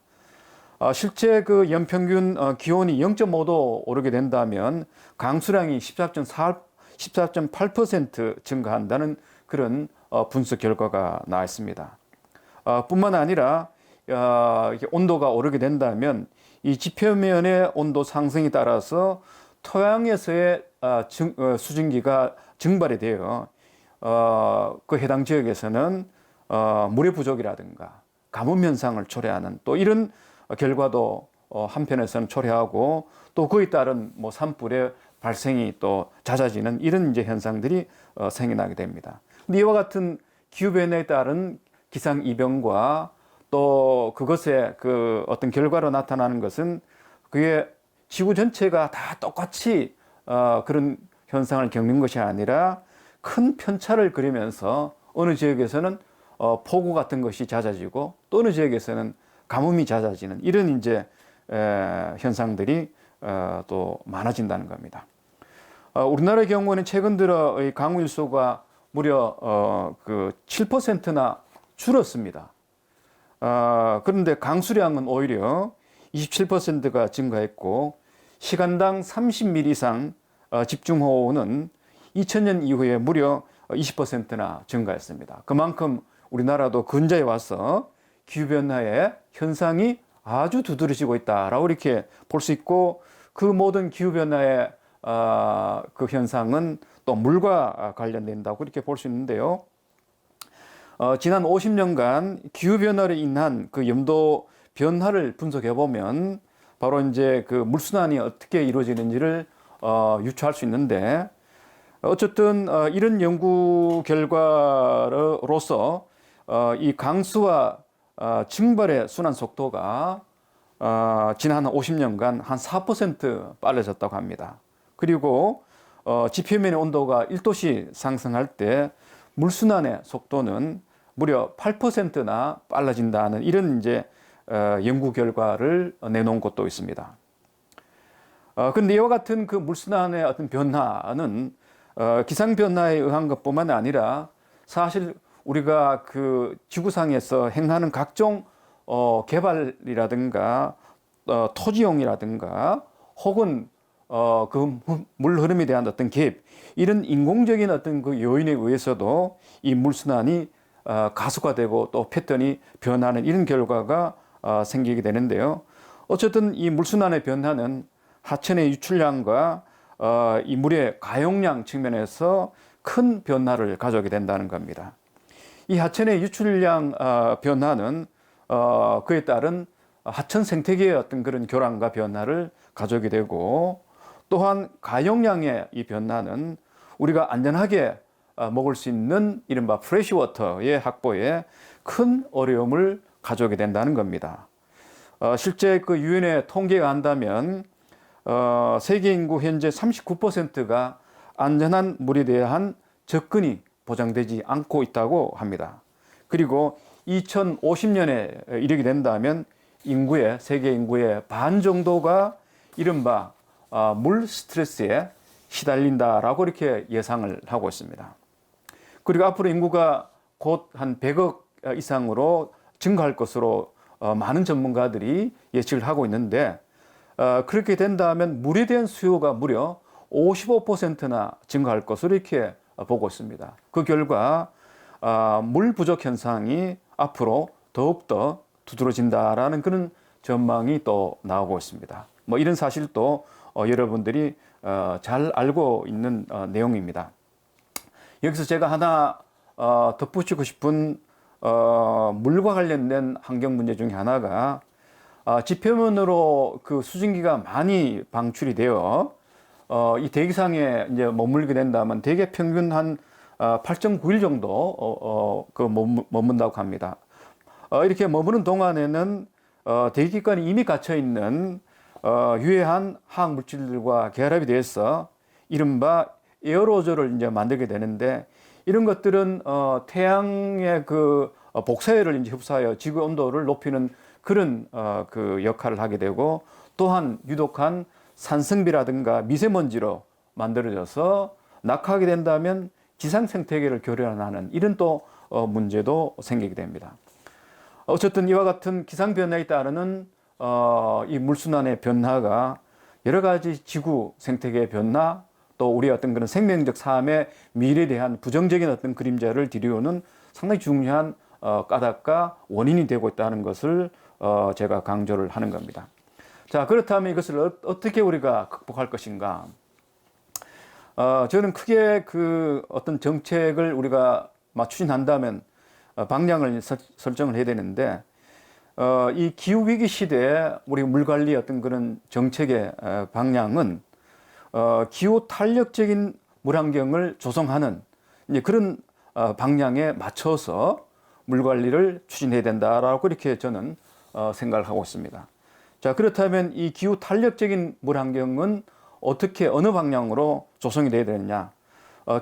실제 그 연평균 기온이 0.5도 오르게 된다면 강수량이 14.8% 증가한다는 그런 분석 결과가 나와 있습니다. 뿐만 아니라 온도가 오르게 된다면 이 지표면의 온도 상승에 따라서 토양에서의 수증기가 증발이 되어 그 해당 지역에서는 물의 부족이라든가 가뭄 현상을 초래하는 또 이런 결과도 한편에서는 초래하고 또 그에 따른 뭐 산불의 발생이 또 잦아지는 이런 이제 현상들이 생겨나게 됩니다. 근데 이와 같은 기후 변화에 따른 기상 이변과 또 그것의 그 어떤 결과로 나타나는 것은 그게 지구 전체가 다 똑같이 그런 현상을 겪는 것이 아니라 큰 편차를 그리면서 어느 지역에서는 폭우 같은 것이 잦아지고 또 어느 지역에서는 가뭄이 잦아지는 이런 이제 현상들이 또 많아진다는 겁니다. 우리나라의 경우는 최근 들어 강우 일소가 무려 그 7%나 줄었습니다. 그런데 강수량은 오히려 27%가 증가했고 시간당 30mm 이상 집중호우는 2000년 이후에 무려 20%나 증가했습니다. 그만큼 우리나라도 근자에 와서 기후변화의 현상이 아주 두드러지고 있다라고 이렇게 볼 수 있고 그 모든 기후변화의 그 현상은 또 물과 관련된다고 이렇게 볼 수 있는데요. 지난 50년간 기후변화로 인한 그 염도 변화를 분석해 보면 바로 이제 그 물순환이 어떻게 이루어지는지를 유추할 수 있는데 어쨌든 이런 연구 결과로서 이 강수와 증발의 순환 속도가 지난 50년간 한 4% 빨라졌다고 합니다. 그리고 지표면의 온도가 1도씩 상승할 때 물순환의 속도는 무려 8%나 빨라진다는 이런 이제 연구 결과를 내놓은 곳도 있습니다. 그런데 이와 같은 그 물순환의 어떤 변화는 기상 변화에 의한 것뿐만 아니라 사실 우리가 그 지구상에서 행하는 각종 개발이라든가 토지용이라든가 혹은 그 물 흐름에 대한 어떤 개입 이런 인공적인 어떤 그 요인에 의해서도 이 물순환이 가속화되고 또 패턴이 변하는 이런 결과가 생기게 되는데요. 어쨌든 이 물순환의 변화는 하천의 유출량과 이 물의 가용량 측면에서 큰 변화를 가져오게 된다는 겁니다. 이 하천의 유출량 변화는 그에 따른 하천 생태계의 어떤 그런 교란과 변화를 가져오게 되고 또한 가용량의 이 변화는 우리가 안전하게 먹을 수 있는 이른바 프레시워터의 확보에 큰 어려움을 가져오게 된다는 겁니다. 실제 그 유엔의 통계가 한다면 세계 인구 현재 39%가 안전한 물에 대한 접근이 보장되지 않고 있다고 합니다. 그리고 2050년에 이르게 된다면 세계 인구의 반 정도가 이른바 물 스트레스에 시달린다라고 이렇게 예상을 하고 있습니다. 그리고 앞으로 인구가 곧 한 100억 이상으로 증가할 것으로 많은 전문가들이 예측을 하고 있는데 그렇게 된다면 물에 대한 수요가 무려 55%나 증가할 것으로 이렇게 보고 있습니다. 그 결과 물 부족 현상이 앞으로 더욱더 두드러진다라는 그런 전망이 또 나오고 있습니다. 뭐 이런 사실도 여러분들이 잘 알고 있는 내용입니다. 여기서 제가 하나 덧붙이고 싶은 물과 관련된 환경 문제 중에 하나가 지표면으로 그 수증기가 많이 방출이 되어 이 대기상에 이제 머물게 된다면 대개 평균 한 8.9일 정도 머문다고 합니다. 이렇게 머무는 동안에는 대기권이 이미 갇혀 있는 유해한 화학 물질들과 결합이 돼서 이른바 에어로졸을 이제 만들게 되는데, 이런 것들은 태양의 그 복사열을 이제 흡수하여 지구 온도를 높이는 그런 그 역할을 하게 되고, 또한 유독한 산성비라든가 미세먼지로 만들어져서 낙하하게 된다면 지상 생태계를 교란하는 이런 또 문제도 생기게 됩니다. 어쨌든 이와 같은 기상 변화에 따르는 이 물순환의 변화가 여러 가지 지구 생태계의 변화, 또 우리의 어떤 그런 생명적 삶의 미래에 대한 부정적인 어떤 그림자를 들이오는 상당히 중요한 까닭과 원인이 되고 있다는 것을 제가 강조를 하는 겁니다. 자, 그렇다면 이것을 어떻게 우리가 극복할 것인가? 저는 크게 그 어떤 정책을 우리가 추진한다면 방향을 설정을 해야 되는데, 이 기후 위기 시대에 우리 물 관리 어떤 그런 정책의 방향은 기후 탄력적인 물 환경을 조성하는 이제 그런 방향에 맞춰서 물 관리를 추진해야 된다라고 이렇게 저는 생각을 하고 있습니다. 자, 그렇다면 이 기후 탄력적인 물 환경은 어떻게 어느 방향으로 조성이 돼야 되느냐?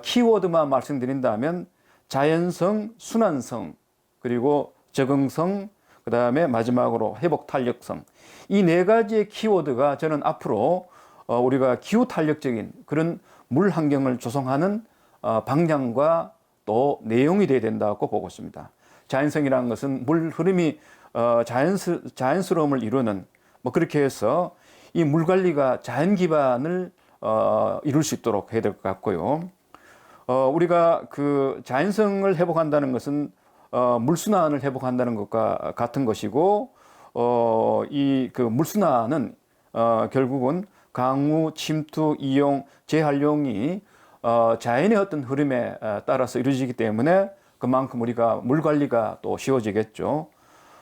키워드만 말씀드린다면 자연성, 순환성, 그리고 적응성, 그 다음에 마지막으로 회복 탄력성, 이 네 가지의 키워드가 저는 앞으로 우리가 기후 탄력적인 그런 물 환경을 조성하는 방향과 또 내용이 되어야 된다고 보고 있습니다. 자연성이라는 것은 물 흐름이 자연스러움을 이루는, 뭐 그렇게 해서 이 물 관리가 자연 기반을 이룰 수 있도록 해야 될 것 같고요. 우리가 그 자연성을 회복한다는 것은 물순환을 회복한다는 것과 같은 것이고, 이 그 물순환은 결국은 강우, 침투, 이용, 재활용이 자연의 어떤 흐름에 따라서 이루어지기 때문에 그만큼 우리가 물 관리가 또 쉬워지겠죠.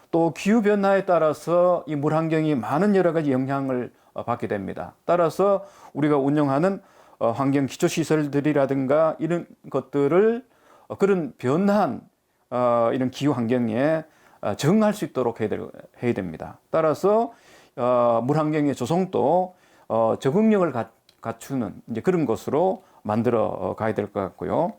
또 기후 변화에 따라서 이 물 환경이 많은 여러 가지 영향을 받게 됩니다. 따라서 우리가 운영하는 환경 기초 시설들이라든가 이런 것들을 그런 변화한 이런 기후 환경에 적응할 수 있도록 해야 됩니다. 따라서 물 환경의 조성도 적응력을 갖추는 이제 그런 것으로 만들어 가야 될 것 같고요.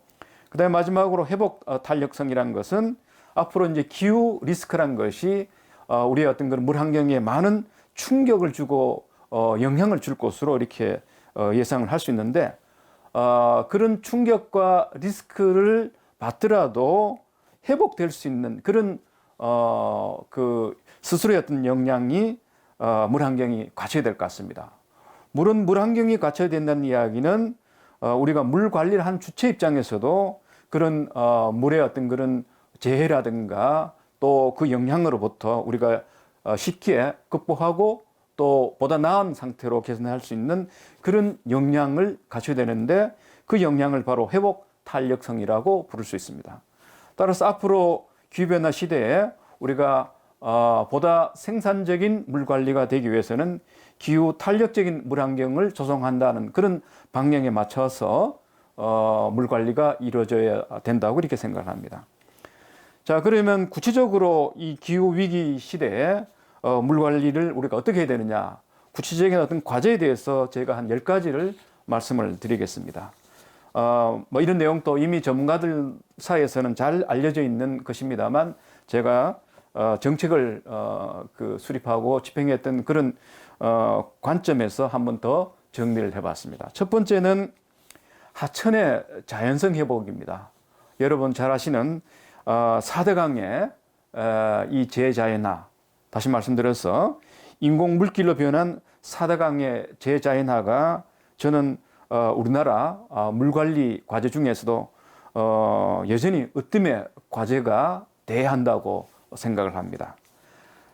그다음에 마지막으로 회복 탄력성이라는 것은 앞으로 이제 기후 리스크란 것이 우리의 어떤 그런 물 환경에 많은 충격을 주고 영향을 줄 것으로 이렇게 예상을 할 수 있는데, 그런 충격과 리스크를 받더라도 회복될 수 있는 그런 그 스스로의 어떤 역량이 물 환경이 갖춰야 될 것 같습니다. 물은 물 환경이 갖춰야 된다는 이야기는 우리가 물 관리를 한 주체 입장에서도 그런 물의 어떤 그런 재해라든가 또 그 영향으로부터 우리가 쉽게 극복하고 또 보다 나은 상태로 개선할 수 있는 그런 역량을 갖춰야 되는데, 그 역량을 바로 회복 탄력성이라고 부를 수 있습니다. 따라서 앞으로 기후변화 시대에 우리가 보다 생산적인 물 관리가 되기 위해서는 기후 탄력적인 물 환경을 조성한다는 그런 방향에 맞춰서 물 관리가 이루어져야 된다고 이렇게 생각을 합니다. 자, 그러면 구체적으로 이 기후 위기 시대에 물 관리를 우리가 어떻게 해야 되느냐, 구체적인 어떤 과제에 대해서 제가 한 10가지를 말씀을 드리겠습니다. 뭐 이런 내용도 이미 전문가들 사이에서는 잘 알려져 있는 것입니다만, 제가 정책을 수립하고 집행했던 그런 관점에서 한 번 더 정리를 해봤습니다. 첫 번째는 하천의 자연성 회복입니다. 여러분 잘 아시는 4대강의 이 재자연화, 다시 말씀드려서 인공 물길로 변한 4대강의 재자연화가 저는 우리나라 물관리 과제 중에서도 여전히 으뜸의 과제가 돼야 한다고 생각을 합니다.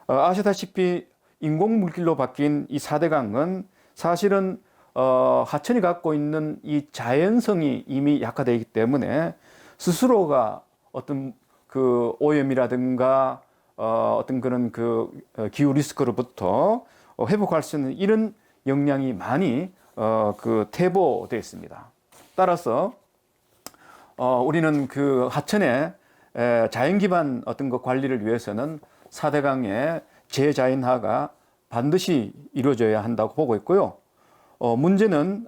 아시다시피 인공 물길로 바뀐 이 4대강은 사실은 하천이 갖고 있는 이 자연성이 이미 약화되어 있기 때문에 스스로가 어떤 그 오염이라든가 어떤 그런 그 기후 리스크로부터 회복할 수 있는 이런 역량이 많이 그 태보되어 있습니다. 따라서 우리는 그 하천의 자연 기반 어떤 그 관리를 위해서는 4대강의 재자연화가 반드시 이루어져야 한다고 보고 있고요. 문제는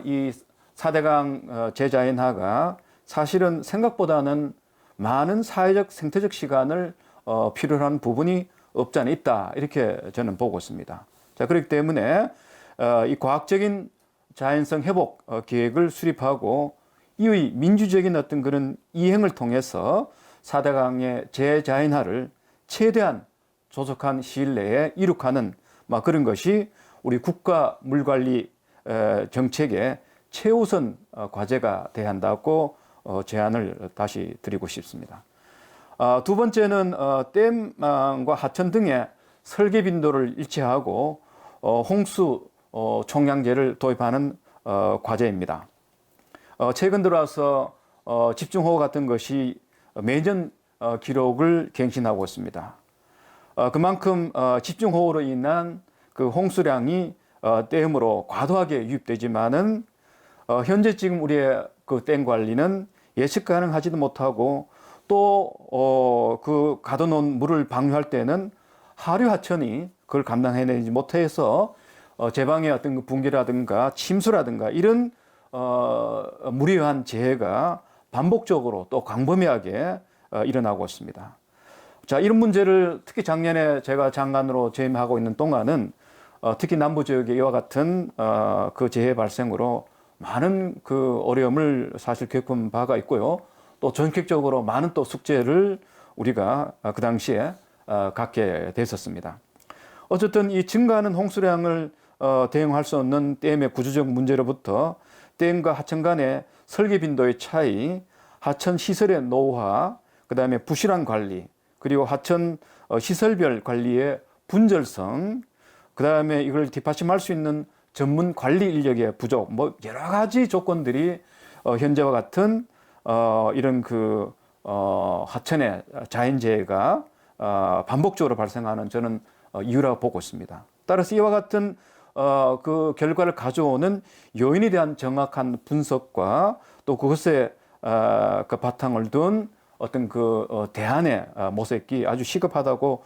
이 4대강 재자연화가 사실은 생각보다는 많은 사회적 생태적 시간을 필요로 한 부분이 없지 않아 있다, 이렇게 저는 보고 있습니다. 자, 그렇기 때문에 이 과학적인 자연성 회복 계획을 수립하고 이의 민주적인 어떤 그런 이행을 통해서 4대강의 재자연화를 최대한 조속한 시일 내에 이룩하는 그런 것이 우리 국가 물관리 정책의 최우선 과제가 돼야 한다고 제안을 다시 드리고 싶습니다. 두 번째는 댐과 하천 등의 설계 빈도를 일치하고 홍수 총량제를 도입하는 과제입니다. 최근 들어와서 집중호우 같은 것이 매년 기록을 갱신하고 있습니다. 그만큼 집중호우로 인한 그 홍수량이 댐으로 과도하게 유입되지만은 현재 지금 우리의 그 댐 관리는 예측 가능하지도 못하고 또 그 가둬놓은 물을 방류할 때는 하류 하천이 그걸 감당해내지 못해서 제방의 어떤 그 붕괴라든가 침수라든가 이런 무리한 재해가 반복적으로 또 광범위하게 일어나고 있습니다. 자, 이런 문제를 특히 작년에 제가 장관으로 재임하고 있는 동안은 특히 남부 지역의 이와 같은 그 재해 발생으로 많은 그 어려움을 사실 겪은 바가 있고요. 또 전격적으로 많은 또 숙제를 우리가 그 당시에 갖게 됐었습니다. 어쨌든 이 증가하는 홍수량을 대응할 수 없는 댐의 구조적 문제로부터 댐과 하천 간의 설계 빈도의 차이, 하천 시설의 노후화, 그 다음에 부실한 관리, 그리고 하천 시설별 관리의 분절성, 그 다음에 이걸 뒷받침할 수 있는 전문 관리 인력의 부족, 여러 가지 조건들이 현재와 같은 이런 그 하천의 자연재해가 반복적으로 발생하는 저는 이유라고 보고 있습니다. 따라서 이와 같은 그 결과를 가져오는 요인에 대한 정확한 분석과 또 그것에 그 바탕을 둔 어떤 그 대안의 모색이 아주 시급하다고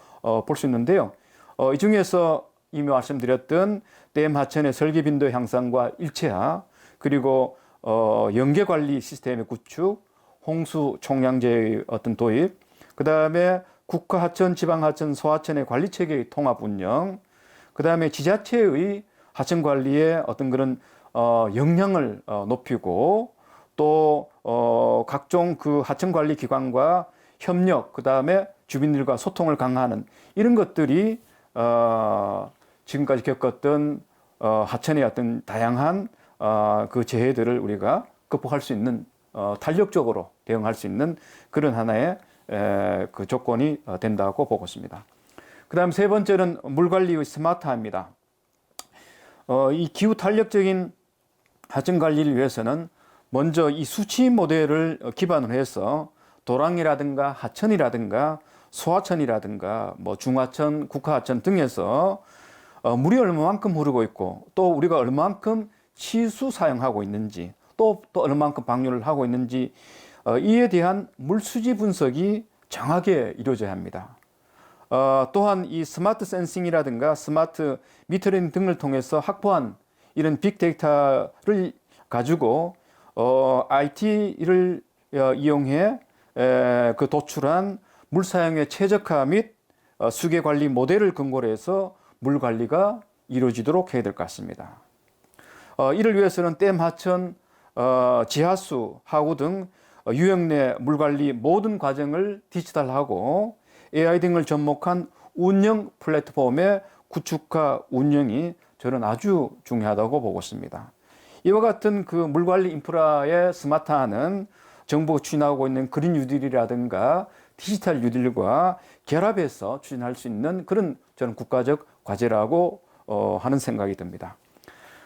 볼 수 있는데요. 이 중에서 이미 말씀드렸던 댐 하천의 설계 빈도 향상과 일체화, 그리고 연계 관리 시스템의 구축, 홍수 총량제의 어떤 도입, 그 다음에 국가 하천, 지방 하천, 소하천의 관리 체계의 통합 운영, 그 다음에 지자체의 하천 관리의 어떤 그런 역량을 높이고 또 각종 그 하천 관리 기관과 협력, 그 다음에 주민들과 소통을 강화하는 이런 것들이 지금까지 겪었던 하천의 어떤 다양한 그 재해들을 우리가 극복할 수 있는 탄력적으로 대응할 수 있는 그런 하나의 그 조건이 된다고 보고 있습니다. 그 다음 세 번째는 물 관리의 스마트화입니다. 이 기후 탄력적인 하천 관리를 위해서는 먼저 이 수치 모델을 기반으로 해서 도랑이라든가 하천이라든가 소하천이라든가 중하천, 국하하천 등에서 물이 얼마만큼 흐르고 있고 또 우리가 얼마만큼 치수 사용하고 있는지 또 얼마만큼 방류를 하고 있는지 이에 대한 물수지 분석이 정확하게 이루어져야 합니다. 또한 이 스마트 센싱이라든가 스마트 미터링 등을 통해서 확보한 이런 빅데이터를 가지고 IT를 이용해 그 도출한 물 사용의 최적화 및 수계 관리 모델을 근거로 해서 물 관리가 이루어지도록 해야 될 것 같습니다. 이를 위해서는 댐, 하천, 지하수, 하구 등 유형 내 물 관리 모든 과정을 디지털하고 AI 등을 접목한 운영 플랫폼의 구축과 운영이 저는 아주 중요하다고 보고 있습니다. 이와 같은 그 물관리 인프라의 스마트화는 정부가 추진하고 있는 그린 뉴딜이라든가 디지털 뉴딜과 결합해서 추진할 수 있는 그런 저는 국가적 과제라고 하는 생각이 듭니다.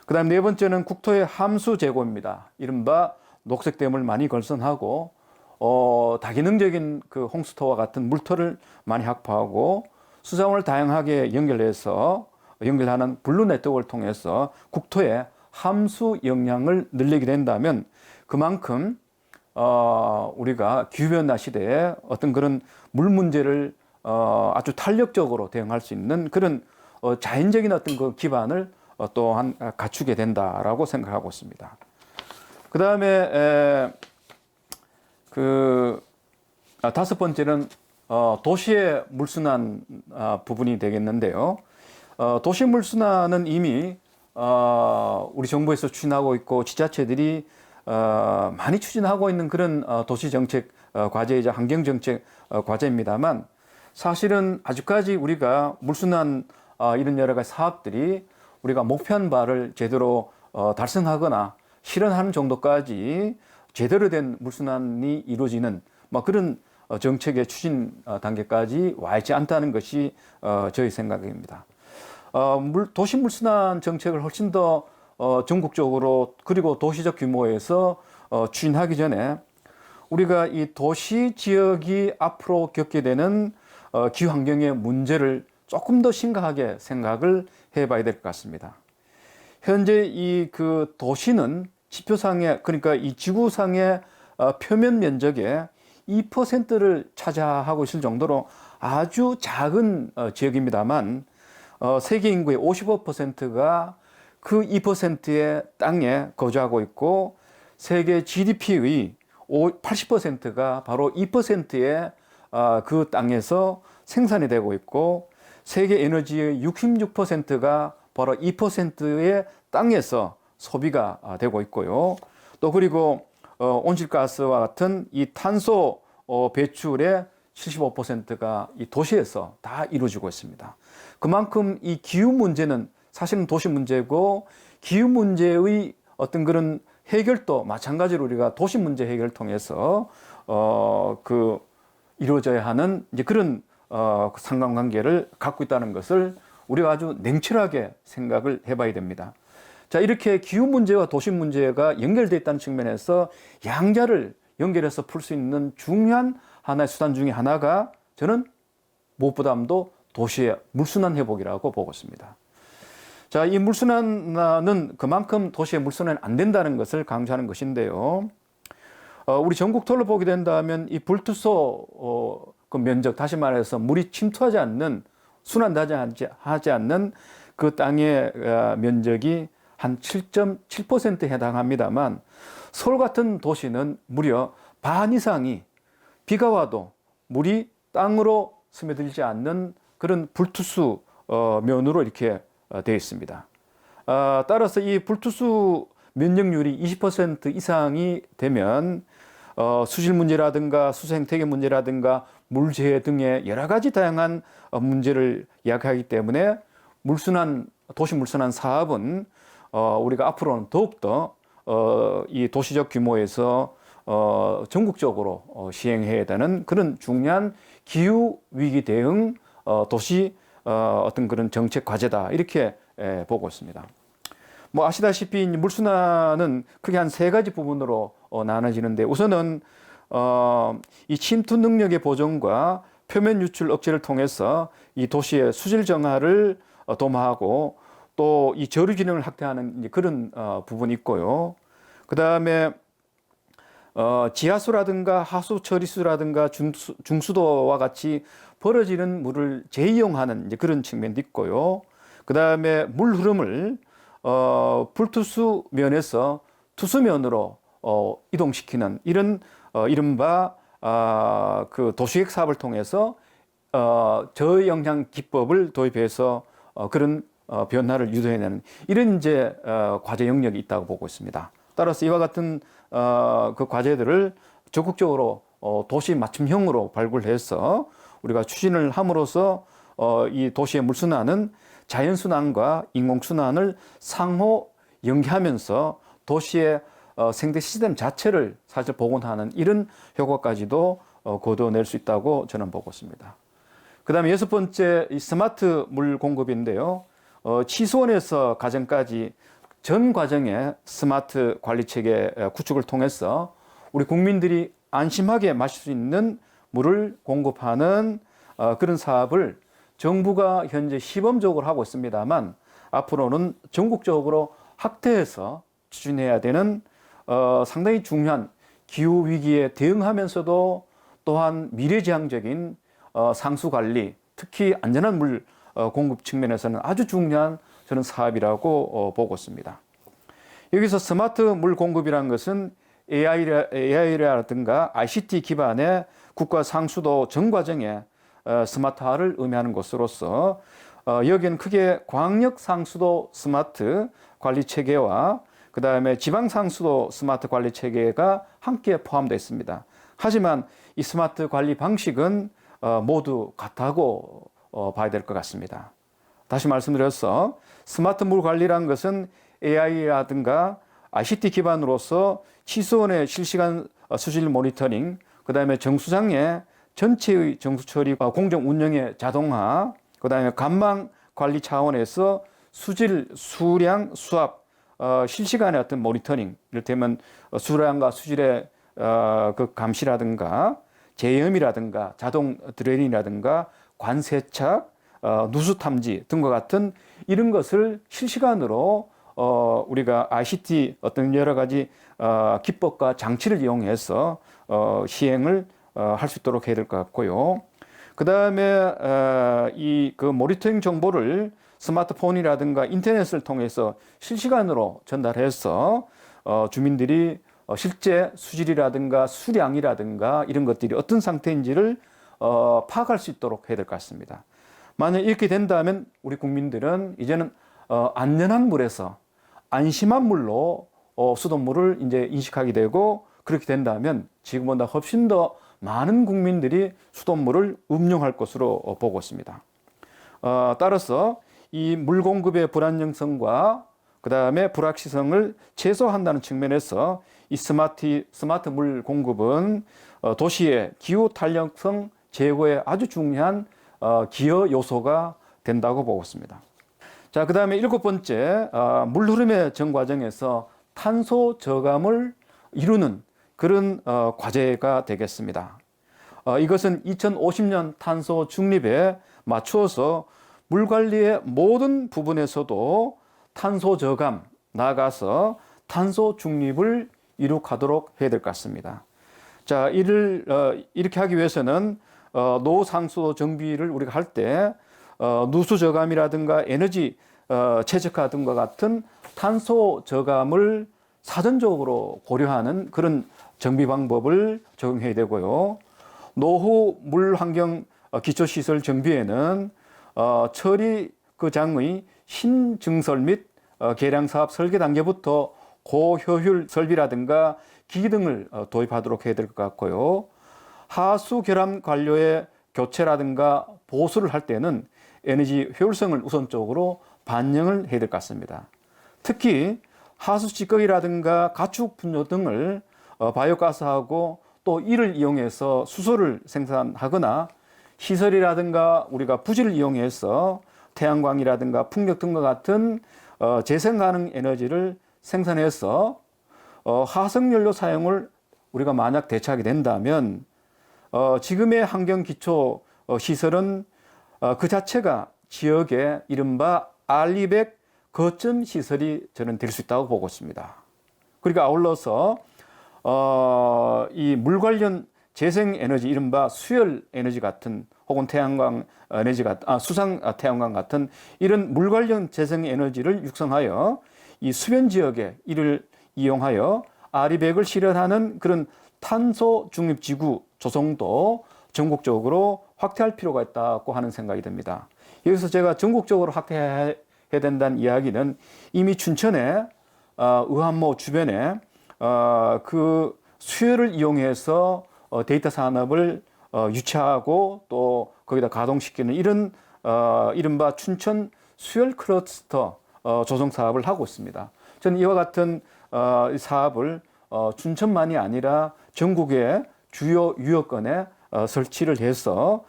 그 다음 네 번째는 국토의 함수 제고입니다. 이른바 녹색댐을 많이 건설하고 다기능적인 그 홍수토와 같은 물토를 많이 확보하고 수자원을 다양하게 연결하는 블루 네트워크를 통해서 국토의 함수 역량을 늘리게 된다면 그만큼 우리가 기후변화 시대에 어떤 그런 물 문제를 아주 탄력적으로 대응할 수 있는 그런 자연적인 어떤 그 기반을 또한 갖추게 된다라고 생각하고 있습니다. 그 다음에 다섯 번째는 도시의 물순환 부분이 되겠는데요. 도시 물순환은 이미 우리 정부에서 추진하고 있고 지자체들이 많이 추진하고 있는 그런 도시정책 과제이자 환경정책 과제입니다만 사실은 아직까지 우리가 물순환 이런 여러 가지 사업들이 우리가 목표한 바를 제대로 달성하거나 실현하는 정도까지 제대로 된 물순환이 이루어지는 그런 정책의 추진 단계까지 와 있지 않다는 것이 저희 생각입니다. 도시 물순환 정책을 훨씬 더 전국적으로 그리고 도시적 규모에서 추진하기 전에 우리가 이 도시 지역이 앞으로 겪게 되는 기후 환경의 문제를 조금 더 심각하게 생각을 해봐야 될 것 같습니다. 현재 이 그 도시는 지표상의 그러니까 이 지구상의 표면 면적의 2%를 차지하고 있을 정도로 아주 작은 지역입니다만 세계 인구의 55%가 그 2%의 땅에 거주하고 있고 세계 GDP의 80%가 바로 2%의 그 땅에서 생산이 되고 있고 세계 에너지의 66%가 바로 2%의 땅에서 소비가 되고 있고요. 또 그리고 온실가스와 같은 이 탄소 배출의 75%가 이 도시에서 다 이루어지고 있습니다. 그만큼 이 기후 문제는 사실은 도시 문제고 기후 문제의 어떤 그런 해결도 마찬가지로 우리가 도시 문제 해결을 통해서 이루어져야 하는 이제 그런 상관관계를 갖고 있다는 것을 우리가 아주 냉철하게 생각을 해봐야 됩니다. 자, 이렇게 기후 문제와 도시 문제가 연결되어 있다는 측면에서 양자를 연결해서 풀 수 있는 중요한 하나의 수단 중에 하나가 저는 무엇보다도 도시의 물순환 회복이라고 보고 있습니다. 자, 이 물순환은 그만큼 도시의 물순환이 안 된다는 것을 강조하는 것인데요. 우리 전국 토를 보게 된다면 이 불투소 그 면적, 다시 말해서 물이 침투하지 않는, 순환하지 않는 그 땅의 면적이 한 7.7%에 해당합니다만 서울 같은 도시는 무려 반 이상이 비가 와도 물이 땅으로 스며들지 않는 그런 불투수 면으로 이렇게 되어 있습니다. 따라서 이 불투수 면적률이 20% 이상이 되면 수질 문제라든가 수소 생태계 문제라든가 물재해 등의 여러 가지 다양한 문제를 야기하기 때문에 도시 물순환 사업은 우리가 앞으로는 더욱더 이 도시적 규모에서 전국적으로 시행해야 되는 그런 중요한 기후 위기 대응 도시 어떤 그런 정책 과제다 이렇게 보고 있습니다. 아시다시피 물순환은 크게 한 세 가지 부분으로 나눠지는데 우선은 이 침투 능력의 보존과 표면 유출 억제를 통해서 이 도시의 수질 정화를 도모하고 또 이 저류 기능을 확대하는 그런 부분이 있고요. 그 다음에 지하수라든가 하수 처리수라든가 중수도와 같이 벌어지는 물을 재이용하는 이제 그런 측면도 있고요. 그 다음에 물 흐름을 불투수 면에서 투수면으로 이동시키는 이런 이른바 그 도시계획 사업을 통해서 저영향 기법을 도입해서 그런 변화를 유도해내는 이런 이제 과제 영역이 있다고 보고 있습니다. 따라서 이와 같은 그 과제들을 적극적으로 도시 맞춤형으로 발굴해서 우리가 추진을 함으로써 이 도시의 물순환은 자연순환과 인공순환을 상호 연계하면서 도시의 생태 시스템 자체를 사실 복원하는 이런 효과까지도 거둬낼 수 있다고 저는 보고 있습니다. 그 다음에 여섯 번째 이 스마트 물 공급인데요. 취수원에서 가정까지 전 과정에 스마트 관리 체계 구축을 통해서 우리 국민들이 안심하게 마실 수 있는 물을 공급하는 그런 사업을 정부가 현재 시범적으로 하고 있습니다만 앞으로는 전국적으로 확대해서 추진해야 되는 상당히 중요한 기후 위기에 대응하면서도 또한 미래지향적인 상수 관리, 특히 안전한 물 공급 측면에서는 아주 중요한 저는 사업이라고 보고 있습니다. 여기서 스마트 물 공급이라는 것은 AI라든가 ICT 기반의 국가 상수도 전 과정에 스마트화를 의미하는 것으로서 여기는 크게 광역 상수도 스마트 관리 체계와 그 다음에 지방 상수도 스마트 관리 체계가 함께 포함되어 있습니다. 하지만 이 스마트 관리 방식은 모두 같다고 봐야 될 것 같습니다. 다시 말씀드려서 스마트 물 관리라는 것은 AI라든가 ICT 기반으로서 취수원의 실시간 수질 모니터링, 그 다음에 정수장의 전체의 정수 처리, 공정 운영의 자동화, 그 다음에 관망 관리 차원에서 수질, 수량, 수압, 실시간의 어떤 모니터링, 이를테면 수량과 수질의 그 감시라든가 제염이라든가 자동 드레인이라든가 관세착, 누수 탐지 등과 같은 이런 것을 실시간으로 우리가 ICT 어떤 여러 가지 기법과 장치를 이용해서 시행을 할 수 있도록 해야 될 것 같고요. 그 다음에 이 그 모니터링 정보를 스마트폰이라든가 인터넷을 통해서 실시간으로 전달해서 주민들이 실제 수질이라든가 수량이라든가 이런 것들이 어떤 상태인지를 파악할 수 있도록 해야 될 것 같습니다. 만약 이렇게 된다면 우리 국민들은 이제는 안전한 물에서 안심한 물로 수돗물을 이제 인식하게 되고, 그렇게 된다면 지금보다 훨씬 더 많은 국민들이 수돗물을 음용할 것으로 보고 있습니다. 따라서 이 물 공급의 불안정성과 그 다음에 불확실성을 최소화한다는 측면에서 이 스마트 물 공급은 도시의 기후 탄력성 제고에 아주 중요한 기여 요소가 된다고 보고 있습니다. 자, 그 다음에 7번째, 물 흐름의 전 과정에서 탄소 저감을 이루는 그런 과제가 되겠습니다. 이것은 2050년 탄소 중립에 맞추어서 물 관리의 모든 부분에서도 탄소 저감, 나아가서 탄소 중립을 이룩하도록 해야 될 것 같습니다. 자, 이렇게 하기 위해서는 노상수도 정비를 우리가 할 때 누수 저감이라든가 에너지 최적화 등과 같은 탄소 저감을 사전적으로 고려하는 그런 정비 방법을 적용해야 되고요. 노후 물환경 기초시설 정비에는 처리 그 장의 신증설 및 개량 사업 설계 단계부터 고효율 설비라든가 기기 등을 도입하도록 해야 될 것 같고요. 하수 결함 관료의 교체라든가 보수를 할 때는 에너지 효율성을 우선적으로 반영을 해야 될 것 같습니다. 특히 하수 찌꺼기라든가 가축 분뇨 등을 바이오가스하고 또 이를 이용해서 수소를 생산하거나 시설이라든가 우리가 부지를 이용해서 태양광이라든가 풍력 등과 같은 재생 가능 에너지를 생산해서 화석연료 사용을 우리가 만약 대체하게 된다면 지금의 환경 기초 시설은 그 자체가 지역의 이른바 R200 거점 시설이 저는 될 수 있다고 보고 있습니다. 그러니까 아울러서 이 물 관련 재생 에너지 이른바 수열 에너지 같은 혹은 태양광 에너지 같은 수상 태양광 같은 이런 물 관련 재생 에너지를 육성하여 이 수변 지역에 이를 이용하여 R200을 실현하는 그런 탄소 중립 지구 조성도 전국적으로 확대할 필요가 있다고 하는 생각이 듭니다. 여기서 제가 전국적으로 확대해야 된다는 이야기는 이미 춘천의 의암모 주변에 그 수요를 이용해서 데이터 산업을 유치하고 또 거기다 가동시키는 이런 이른바 춘천 수열 클러스터 조성 사업을 하고 있습니다. 저는 이와 같은 사업을 춘천만이 아니라 전국의 주요 유역권에 설치를 해서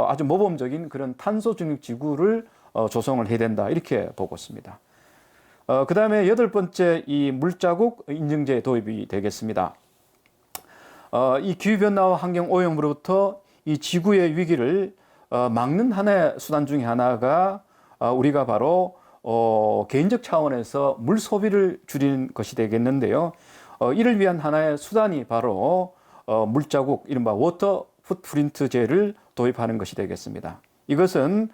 아주 모범적인 그런 탄소 중립 지구를 조성을 해야 된다, 이렇게 보고 있습니다. 그 다음에 8번째 이 물자국 인증제 도입이 되겠습니다. 이 기후변화와 환경오염으로부터 이 지구의 위기를 막는 하나의 수단 중에 하나가 우리가 바로 개인적 차원에서 물 소비를 줄이는 것이 되겠는데요. 이를 위한 하나의 수단이 바로 물자국, 이른바 워터 풋프린트제를 도입하는 것이 되겠습니다. 이것은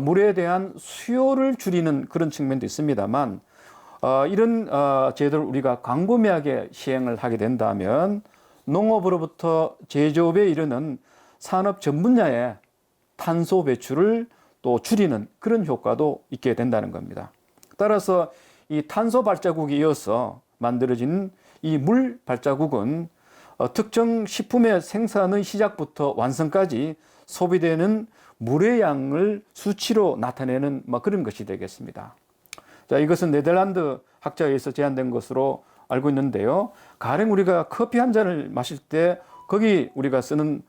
물에 대한 수요를 줄이는 그런 측면도 있습니다만 이런 제도를 우리가 광범위하게 시행을 하게 된다면 농업으로부터 제조업에 이르는 산업 전 분야의 탄소 배출을 또 줄이는 그런 효과도 있게 된다는 겁니다. 따라서 이 탄소 발자국에 이어서 만들어진 이 물 발자국은 특정 식품의 생산의 시작부터 완성까지 소비되는 물의 양을 수치로 나타내는 그런 것이 되겠습니다. 자, 이것은 네덜란드 학자에 의해서 제안된 것으로 알고 있는데요. 가령 우리가 커피 한 잔을 마실 때 거기 우리가 쓰는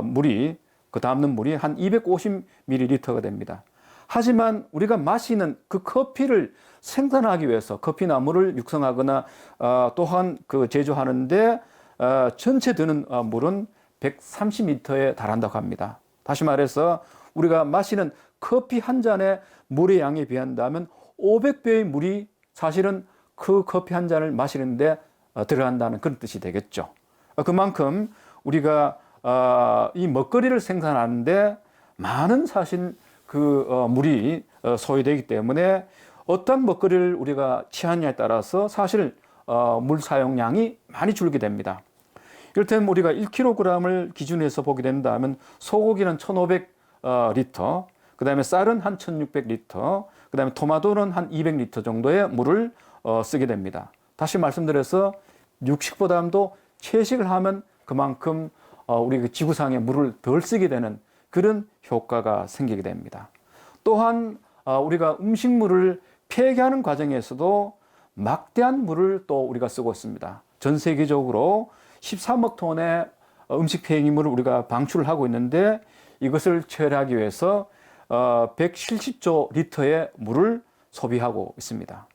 물이 그 담는 물이 한 250ml가 됩니다. 하지만 우리가 마시는 그 커피를 생산하기 위해서 커피 나무를 육성하거나 또한 그 제조하는데 전체 드는 물은 130m에 달한다고 합니다. 다시 말해서 우리가 마시는 커피 한 잔의 물의 양에 비한다면 500배의 물이 사실은 그 커피 한 잔을 마시는데 들어간다는 그런 뜻이 되겠죠. 그만큼 우리가 이 먹거리를 생산하는데 많은 사실 그 물이 소요되기 때문에 어떤 먹거리를 우리가 취하느냐에 따라서 사실 물 사용량이 많이 줄게 됩니다. 이를테면 우리가 1kg을 기준해서 보게 된다면 소고기는 1,500리터, 그 다음에 쌀은 한 1,600리터, 그 다음에 토마토는 한 200리터 정도의 물을 쓰게 됩니다. 다시 말씀드려서 육식보다도 채식을 하면 그만큼 우리 그 지구상에 물을 덜 쓰게 되는 그런 효과가 생기게 됩니다. 또한 우리가 음식물을 폐기하는 과정에서도 막대한 물을 또 우리가 쓰고 있습니다. 전 세계적으로 13억 톤의 음식 폐기물을 우리가 방출을 하고 있는데 이것을 처리하기 위해서 170조 리터의 물을 소비하고 있습니다.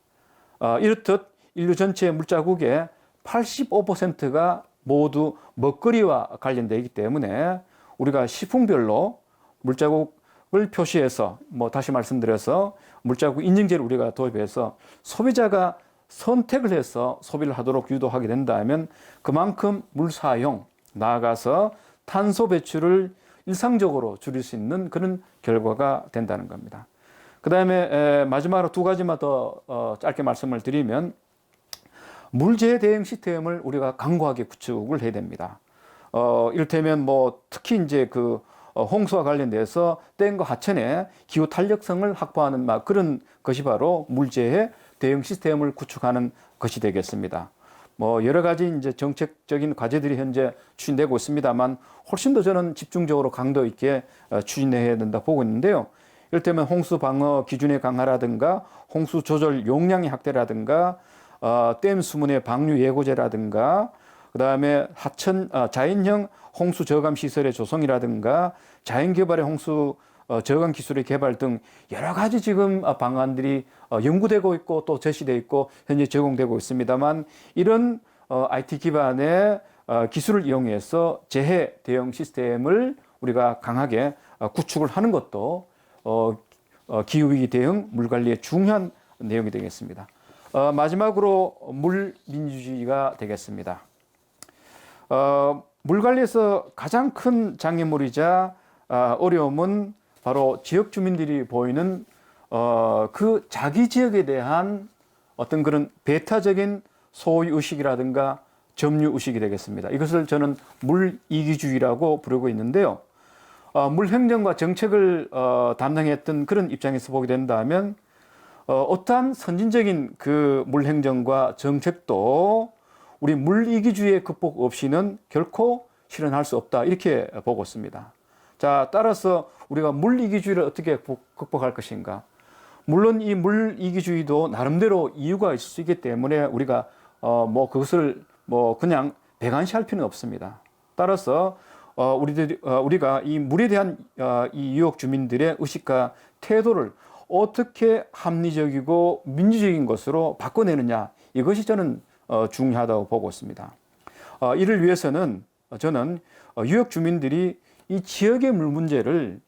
이렇듯 인류 전체의 물자국의 85%가 모두 먹거리와 관련되어 있기 때문에 우리가 식품별로 물자국을 표시해서 다시 말씀드려서 물자국 인증제를 우리가 도입해서 소비자가 선택을 해서 소비를 하도록 유도하게 된다면 그만큼 물 사용, 나아가서 탄소 배출을 일상적으로 줄일 수 있는 그런 결과가 된다는 겁니다. 그 다음에 마지막으로 두 가지만 더 짧게 말씀을 드리면 물재해 대응 시스템을 우리가 강고하게 구축을 해야 됩니다. 이를테면 특히 이제 그 홍수와 관련돼서 댐과 하천의 기후 탄력성을 확보하는 그런 것이 바로 물재해 대응 시스템을 구축하는 것이 되겠습니다. 여러 가지 이제 정책적인 과제들이 현재 추진되고 있습니다만 훨씬 더 저는 집중적으로 강도 있게 추진해야 된다 보고 있는데요. 이를테면 홍수 방어 기준의 강화라든가 홍수 조절 용량의 확대라든가 댐 수문의 방류 예고제라든가 그다음에 하천 자연형 홍수 저감 시설의 조성이라든가 자연 개발의 홍수 저감 기술의 개발 등 여러 가지 지금 방안들이 연구되고 있고 또 제시되어 있고 현재 제공되고 있습니다만 이런 IT 기반의 기술을 이용해서 재해 대응 시스템을 우리가 강하게 구축을 하는 것도 기후위기 대응 물관리의 중요한 내용이 되겠습니다. 마지막으로 물민주주의가 되겠습니다. 물관리에서 가장 큰 장애물이자 어려움은 바로 지역 주민들이 보이는 그 자기 지역에 대한 어떤 그런 배타적인 소유 의식이라든가 점유 의식이 되겠습니다. 이것을 저는 물이기주의라고 부르고 있는데요. 물행정과 정책을 담당했던 그런 입장에서 보게 된다면 어떠한 선진적인 그 물행정과 정책도 우리 물이기주의의 극복 없이는 결코 실현할 수 없다 이렇게 보고 있습니다. 자, 따라서 우리가 물이기주의를 어떻게 극복할 것인가? 물론 이 물이기주의도 나름대로 이유가 있을 수 있기 때문에 우리가 그것을 그냥 배관시할 필요는 없습니다. 따라서 우리가 이 물에 대한 이 유역 주민들의 의식과 태도를 어떻게 합리적이고 민주적인 것으로 바꿔내느냐 이것이 저는 중요하다고 보고 있습니다. 이를 위해서는 저는 유역 주민들이 이 지역의 물 문제를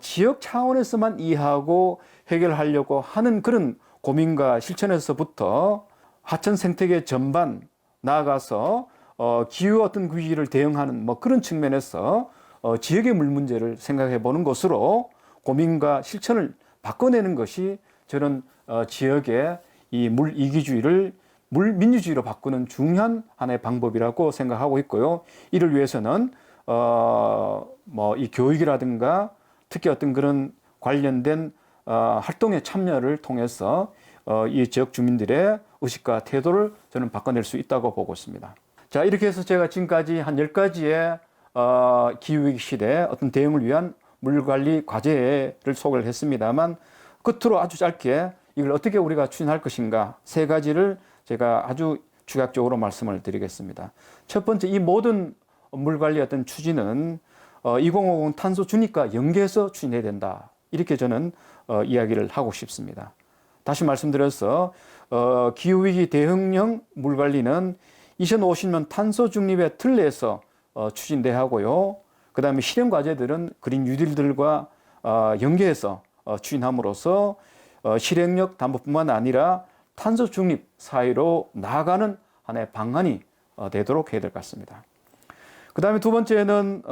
지역 차원에서만 이해하고 해결하려고 하는 그런 고민과 실천에서부터 하천 생태계 전반 나아가서 기후 어떤 위기를 대응하는 뭐 그런 측면에서 지역의 물 문제를 생각해 보는 것으로 고민과 실천을 바꿔내는 것이 저는 지역의 이 물 이기주의를 물 민주주의로 바꾸는 중요한 하나의 방법이라고 생각하고 있고요. 이를 위해서는 뭐 이 교육이라든가 특히 어떤 그런 관련된 활동에 참여를 통해서 이 지역 주민들의 의식과 태도를 저는 바꿔낼 수 있다고 보고 있습니다. 자, 이렇게 해서 제가 지금까지 한 10가지의 기후위기 시대에 어떤 대응을 위한 물관리 과제를 소개를 했습니다만 끝으로 아주 짧게 이걸 어떻게 우리가 추진할 것인가 3가지를 제가 아주 축약적으로 말씀을 드리겠습니다. 첫 번째, 이 모든 물관리 어떤 추진은 2050 탄소 중립과 연계해서 추진해야 된다. 이렇게 저는 이야기를 하고 싶습니다. 다시 말씀드려서 기후위기 대응형 물관리는 2050년 탄소 중립의 틀 내에서 추진돼야 하고요. 그 다음에 실행 과제들은 그린 뉴딜들과 연계해서 추진함으로써 실행력 담보뿐만 아니라 탄소 중립 사회로 나아가는 하나의 방안이 되도록 해야 될 것 같습니다. 그 다음에 두 번째는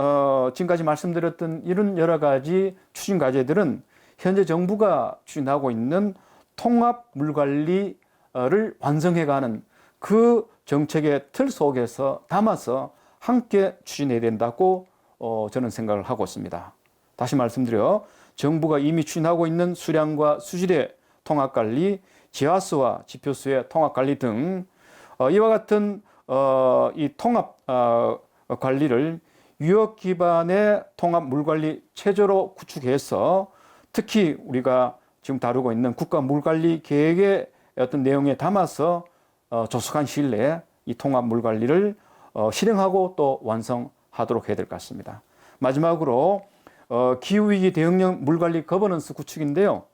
지금까지 말씀드렸던 이런 여러 가지 추진 과제들은 현재 정부가 추진하고 있는 통합 물관리를 완성해가는 그 정책의 틀 속에서 담아서 함께 추진해야 된다고 저는 생각을 하고 있습니다. 다시 말씀드려 정부가 이미 추진하고 있는 수량과 수질의 통합관리, 지하수와 지표수의 통합관리 등 이와 같은 이 통합 관리를 유역 기반의 통합 물관리 체제로 구축해서 특히 우리가 지금 다루고 있는 국가 물관리 계획의 어떤 내용에 담아서 조속한 시일 내에 이 통합 물관리를 실행하고 또 완성하도록 해야 될 것 같습니다. 마지막으로 기후위기 대응형 물관리 거버넌스 구축인데요.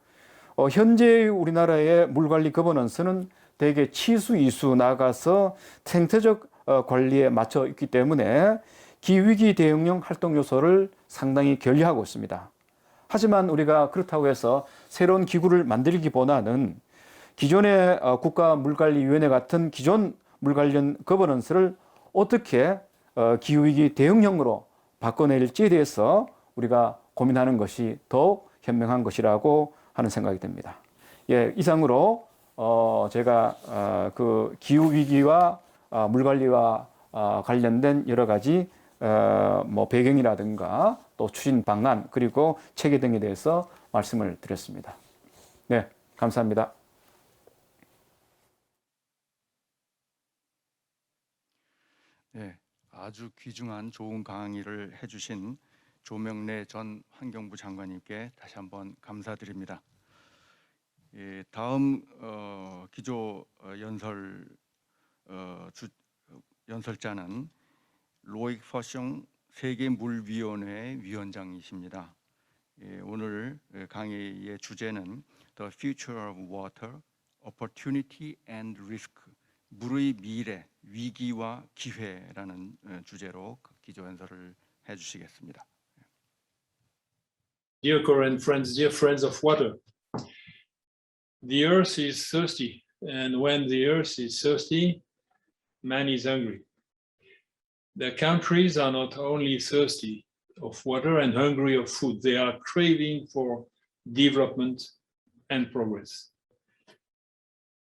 현재 우리나라의 물관리 거버넌스는 대개 치수, 이수 나아가서 생태적 관리에 맞춰 있기 때문에 기후위기 대응형 활동 요소를 상당히 결여하고 있습니다. 하지만 우리가 그렇다고 해서 새로운 기구를 만들기보다는 기존의 국가물관리위원회 같은 기존 물 관련 거버넌스를 어떻게 기후위기 대응형으로 바꿔낼지에 대해서 우리가 고민하는 것이 더욱 현명한 것이라고 하는 생각이 듭니다. 예, 이상으로 제가 그 기후위기와 물관리와 관련된 여러 가지 뭐 배경이라든가 또 추진 방안 그리고 체계 등에 대해서 말씀을 드렸습니다. 네, 감사합니다. 네, 아주 귀중한 좋은 강의를 해주신 조명래 전 환경부 장관님께 다시 한번 감사드립니다. 예, 다음 기조 연설자는 로익 퍼숑 세계물위원회 위원장이십니다. 예, 오늘 강의의 주제는 The Future of Water, Opportunity and Risk, 물의 미래, 위기와 기회라는 주제로 기조 연설을 해주시겠습니다. Dear Korean friends, dear friends of water, the earth is thirsty, and when the earth is thirsty, man is hungry. The countries are not only thirsty of water and hungry of food, they are craving for development and progress.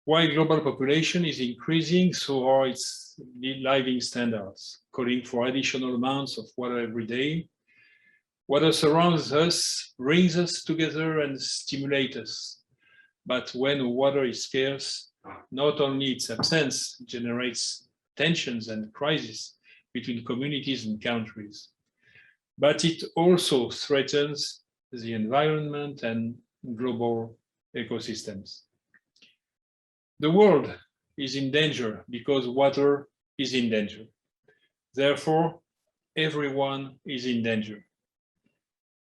While global population is increasing, so are its living standards, calling for additional amounts of water every day. Water surrounds us, brings us together and stimulates us. But when water is scarce, not only its absence generates tensions and crises between communities and countries, but it also threatens the environment and global ecosystems. The world is in danger because water is in danger. Therefore, everyone is in danger.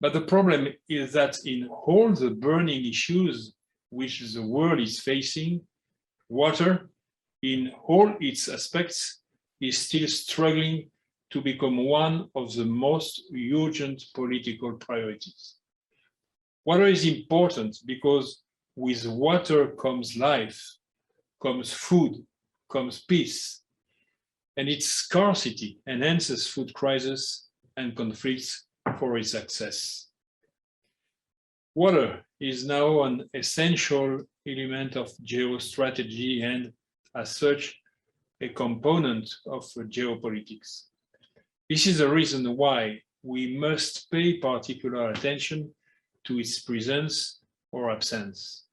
But the problem is that in all the burning issues which the world is facing, water, in all its aspects, is still struggling to become one of the most urgent political priorities. Water is important because with water comes life, comes food, comes peace, and its scarcity enhances food crises and conflicts for its access. Water is now an essential element of geostrategy and, as such, a component of geopolitics. This is the reason why we must pay particular attention to its presence or absence.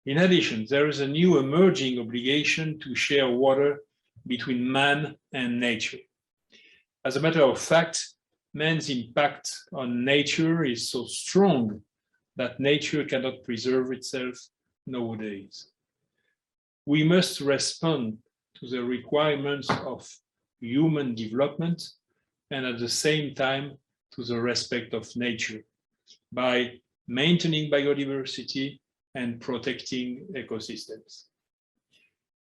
In addition, there is a new emerging obligation to share water between man and nature. As a matter of fact, man's impact on nature is so strong that nature cannot preserve itself nowadays. We must respond to the requirements of human development and at the same time to the respect of nature by maintaining biodiversity and protecting ecosystems.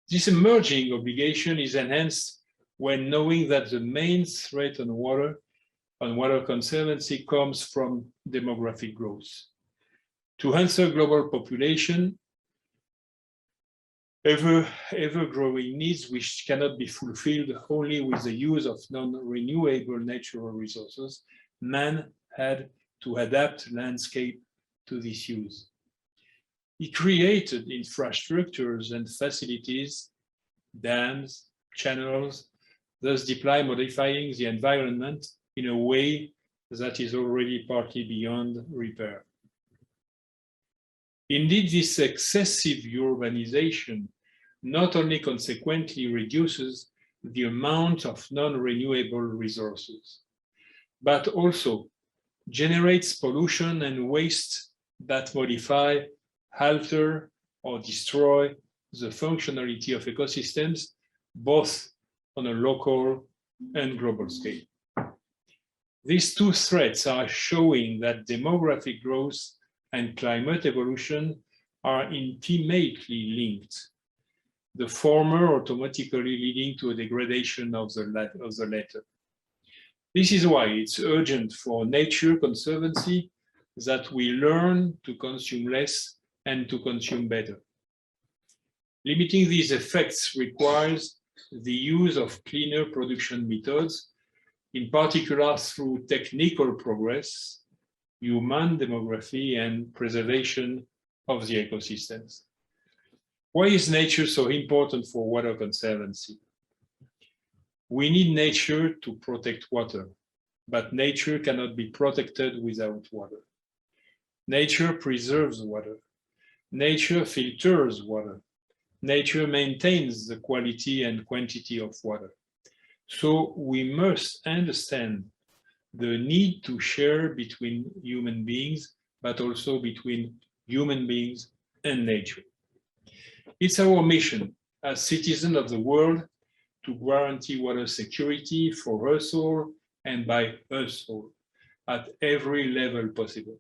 This emerging obligation is enhanced when knowing that the main threat on water conservancy comes from demographic growth. To answer global population, ever-growing needs which cannot be fulfilled only with the use of non-renewable natural resources, man had to adapt landscape to this use. He created infrastructures and facilities, dams, channels, thus modifying the environment in a way that is already partly beyond repair. Indeed, this excessive urbanization not only consequently reduces the amount of non-renewable resources, but also generates pollution and waste that modify, alter, or destroy the functionality of ecosystems, both on a local and global scale. These two threats are showing that demographic growth and climate evolution are intimately linked, the former automatically leading to a degradation of the latter. This is why it's urgent for nature conservancy that we learn to consume less and to consume better. Limiting these effects requires the use of cleaner production methods, in particular through technical progress, human demography, and preservation of the ecosystems. Why is nature so important for water conservancy? We need nature to protect water, but nature cannot be protected without water. Nature preserves water. Nature filters water. Nature maintains the quality and quantity of water. So we must understand the need to share between human beings, but also between human beings and nature. It's our mission as citizens of the world to guarantee water security for us all and by us all at every level possible.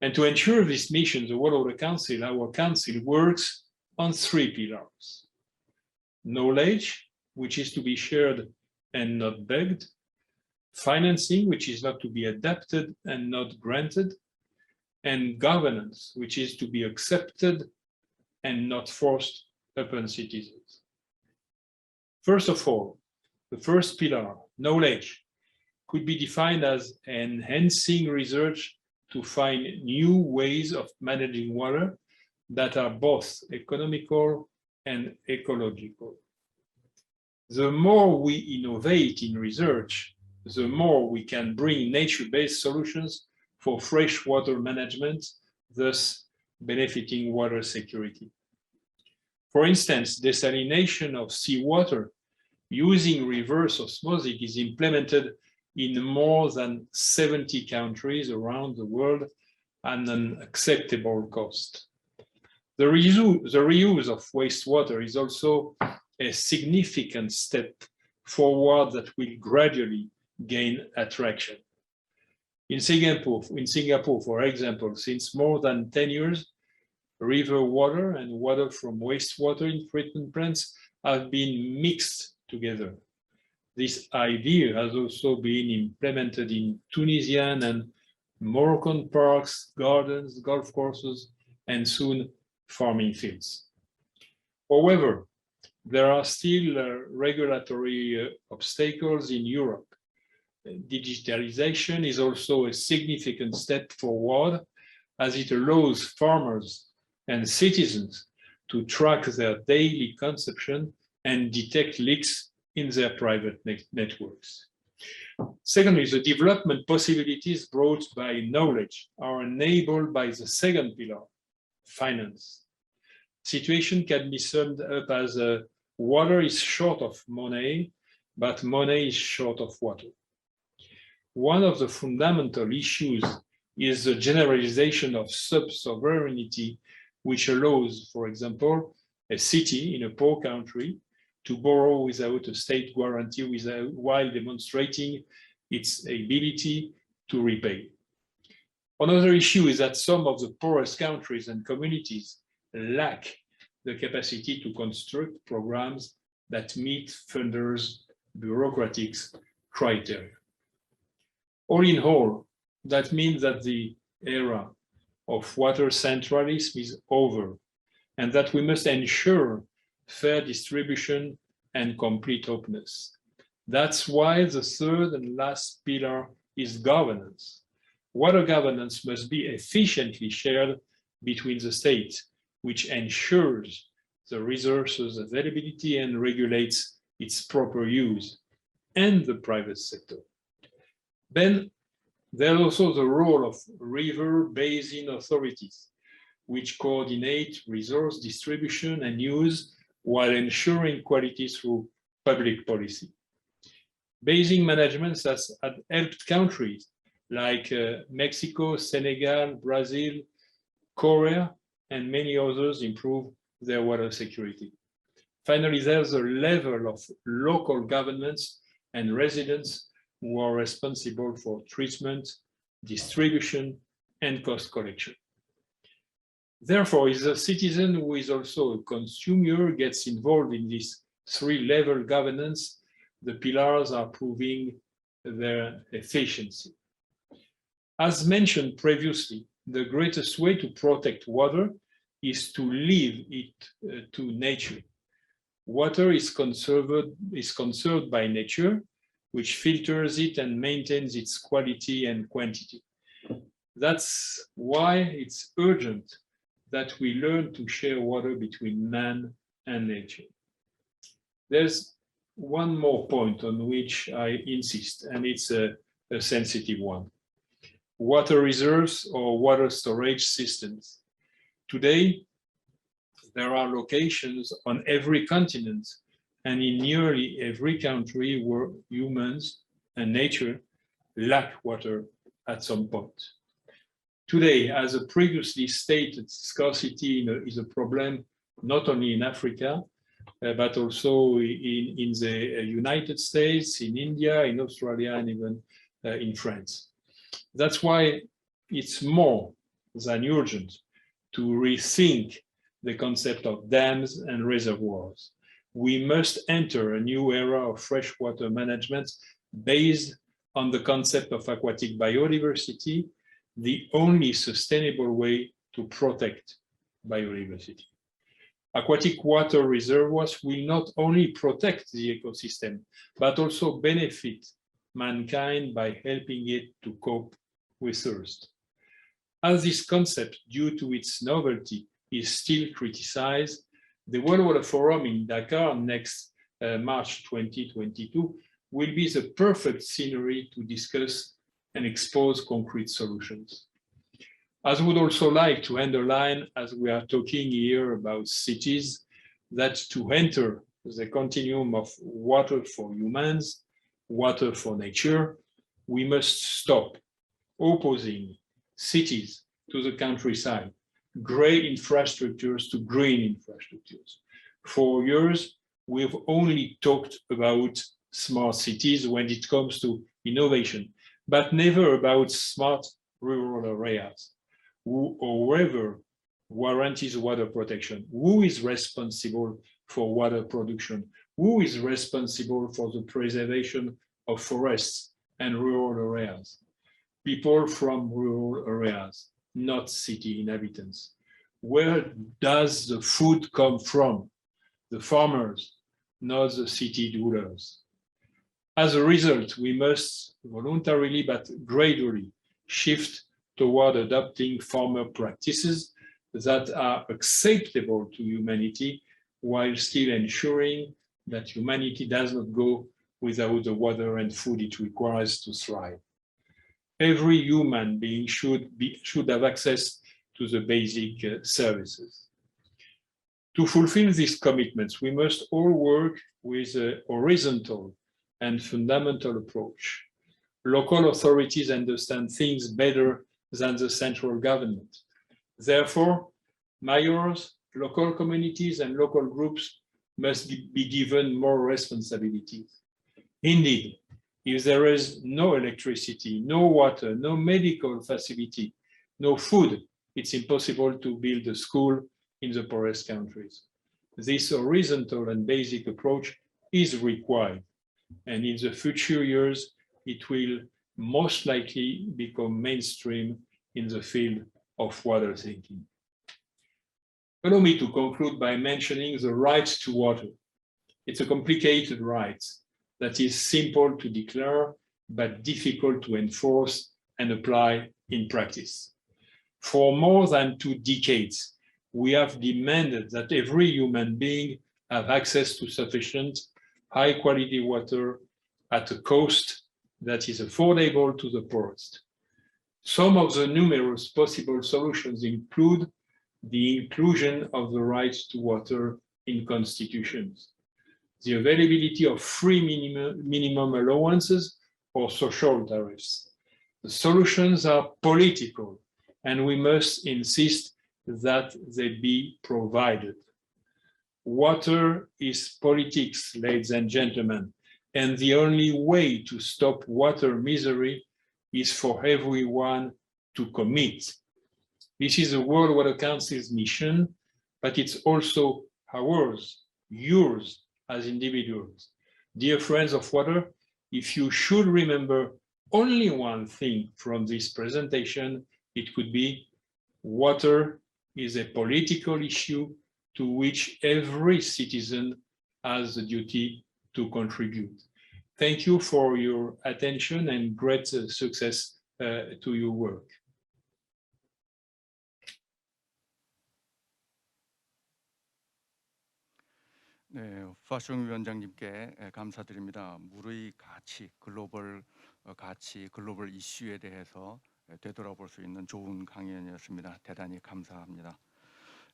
And to ensure this mission, the World Water Council, our council, works on three pillars. Knowledge, which is to be shared and not begged. Financing, which is not to be adapted and not granted. And governance, which is to be accepted and not forced upon citizens. First of all, the first pillar, knowledge, could be defined as enhancing research to find new ways of managing water that are both economical and ecological. The more we innovate in research, the more we can bring nature-based solutions for fresh water management, thus benefiting water security. For instance, desalination of seawater using reverse osmosis is implemented in more than 70 countries around the world at an acceptable cost. The reuse of wastewater is also a significant step forward that will gradually gain attraction. In Singapore, for example, since more than 10 years, river water and water from wastewater in treatment plants have been mixed together. This idea has also been implemented in Tunisian and Moroccan parks, gardens, golf courses, and soon farming fields. However, there are still regulatory obstacles in Europe. Digitalization is also a significant step forward as it allows farmers and citizens to track their daily consumption and detect leaks in their private networks. Secondly, the development possibilities brought by knowledge are enabled by the second pillar, finance. Situation can be summed up as water is short of money, but money is short of water. One of the fundamental issues is the generalization of sub-sovereignty, which allows, for example, a city in a poor country to borrow without a state guarantee while demonstrating its ability to repay. Another issue is that some of the poorest countries and communities lack the capacity to construct programs that meet funders' bureaucratic criteria. All in all, that means that the era of water centralism is over, and that we must ensure fair distribution and complete openness. That's why the third and last pillar is governance. Water governance must be efficiently shared between the states, which ensures the resources availability and regulates its proper use, and the private sector. Then there's also the role of river basin authorities, which coordinate resource distribution and use while ensuring quality through public policy. Basin management has helped countries like Mexico, Senegal, Brazil, Korea, and many others improve their water security. Finally, there's a level of local governments and residents who are responsible for treatment, distribution, and cost collection. Therefore, if a citizen who is also a consumer gets involved in this three-level governance, the pillars are proving their efficiency. As mentioned previously, the greatest way to protect water is to leave it to nature. Water is conserved by nature, which filters it and maintains its quality and quantity. That's why it's urgent that we learn to share water between man and nature. There's one more point on which I insist, and it's a sensitive one. Water reserves or water storage systems. Today, there are locations on every continent and in nearly every country where humans and nature lack water at some point. Today, as a previously stated, scarcity is a problem not only in Africa, but also in the United States, in India, in Australia, and even in France. That's why it's more than urgent to rethink the concept of dams and reservoirs. We must enter a new era of freshwater management based on the concept of aquatic biodiversity, the only sustainable way to protect biodiversity. Aquatic water reservoirs will not only protect the ecosystem, but also benefit mankind by helping it to cope with thirst. As this concept, due to its novelty, is still criticized, the World Water Forum in Dakar next March 2022 will be the perfect scenery to discuss and expose concrete solutions. As I would also like to underline, as we are talking here about cities, that to enter the continuum of water for humans, water for nature, we must stop opposing cities to the countryside, gray infrastructures to green infrastructures. For years, we've only talked about smart cities when it comes to innovation, but never about smart rural areas. Whoever guarantees water protection, who is responsible for water production, Who is responsible for the preservation of forests and rural areas? People from rural areas, not city inhabitants. Where does the food come from? The farmers, not the city dwellers. As a result, we must voluntarily but gradually shift toward adopting farmer practices that are acceptable to humanity while still ensuring that humanity does not go without the water and food it requires to thrive. Every human being should have access to the basic services. To fulfill these commitments, we must all work with a horizontal and fundamental approach. Local authorities understand things better than the central government. Therefore, mayors, local communities, and local groups must be given more responsibilities. Indeed, if there is no electricity, no water, no medical facility, no food, it's impossible to build a school in the poorest countries. This horizontal and basic approach is required, and in the future years, it will most likely become mainstream in the field of water thinking. Allow me to conclude by mentioning the right to water. It's a complicated right that is simple to declare, but difficult to enforce and apply in practice. For more than 2 decades, we have demanded that every human being have access to sufficient, high-quality water at a cost that is affordable to the poorest. Some of the numerous possible solutions include the inclusion of the right to water in constitutions, the availability of free minimum allowances or social tariffs. The solutions are political, and we must insist that they be provided. Water is politics, ladies and gentlemen, and the only way to stop water misery is for everyone to commit. This is the World Water Council's mission, but it's also ours, yours as individuals. Dear friends of water, if you should remember only one thing from this presentation, it could be water is a political issue to which every citizen has the duty to contribute. Thank you for your attention and great success to your work. 네, 파숑 위원장님께 감사드립니다. 물의 가치, 글로벌 가치, 글로벌 이슈에 대해서 되돌아볼 수 있는 좋은 강연이었습니다. 대단히 감사합니다.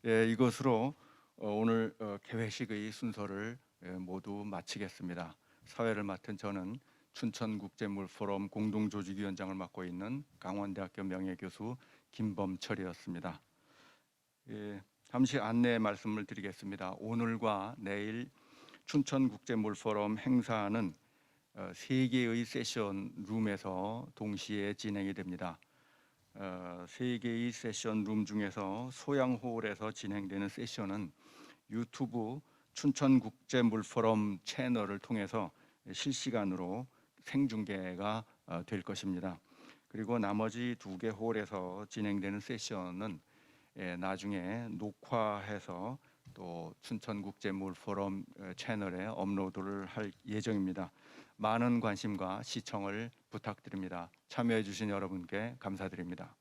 이것으로 오늘 개회식의 순서를 모두 마치겠습니다. 사회를 맡은 저는 춘천국제물포럼 공동조직위원장을 맡고 있는 강원대학교 명예교수 김범철이었습니다. 잠시 안내 말씀을 드리겠습니다. 오늘과 내일 춘천국제물포럼 행사는 3개의 세션 룸에서 동시에 진행이 됩니다. 3개의 세션 룸 중에서 소양홀에서 진행되는 세션은 유튜브 춘천국제물포럼 채널을 통해서 실시간으로 생중계가 될 것입니다. 그리고 나머지 2개 홀에서 진행되는 세션은 나중에 녹화해서 또 춘천국제물포럼 채널에 업로드를 할 예정입니다. 많은 관심과 시청을 부탁드립니다. 참여해 주신 여러분께 감사드립니다.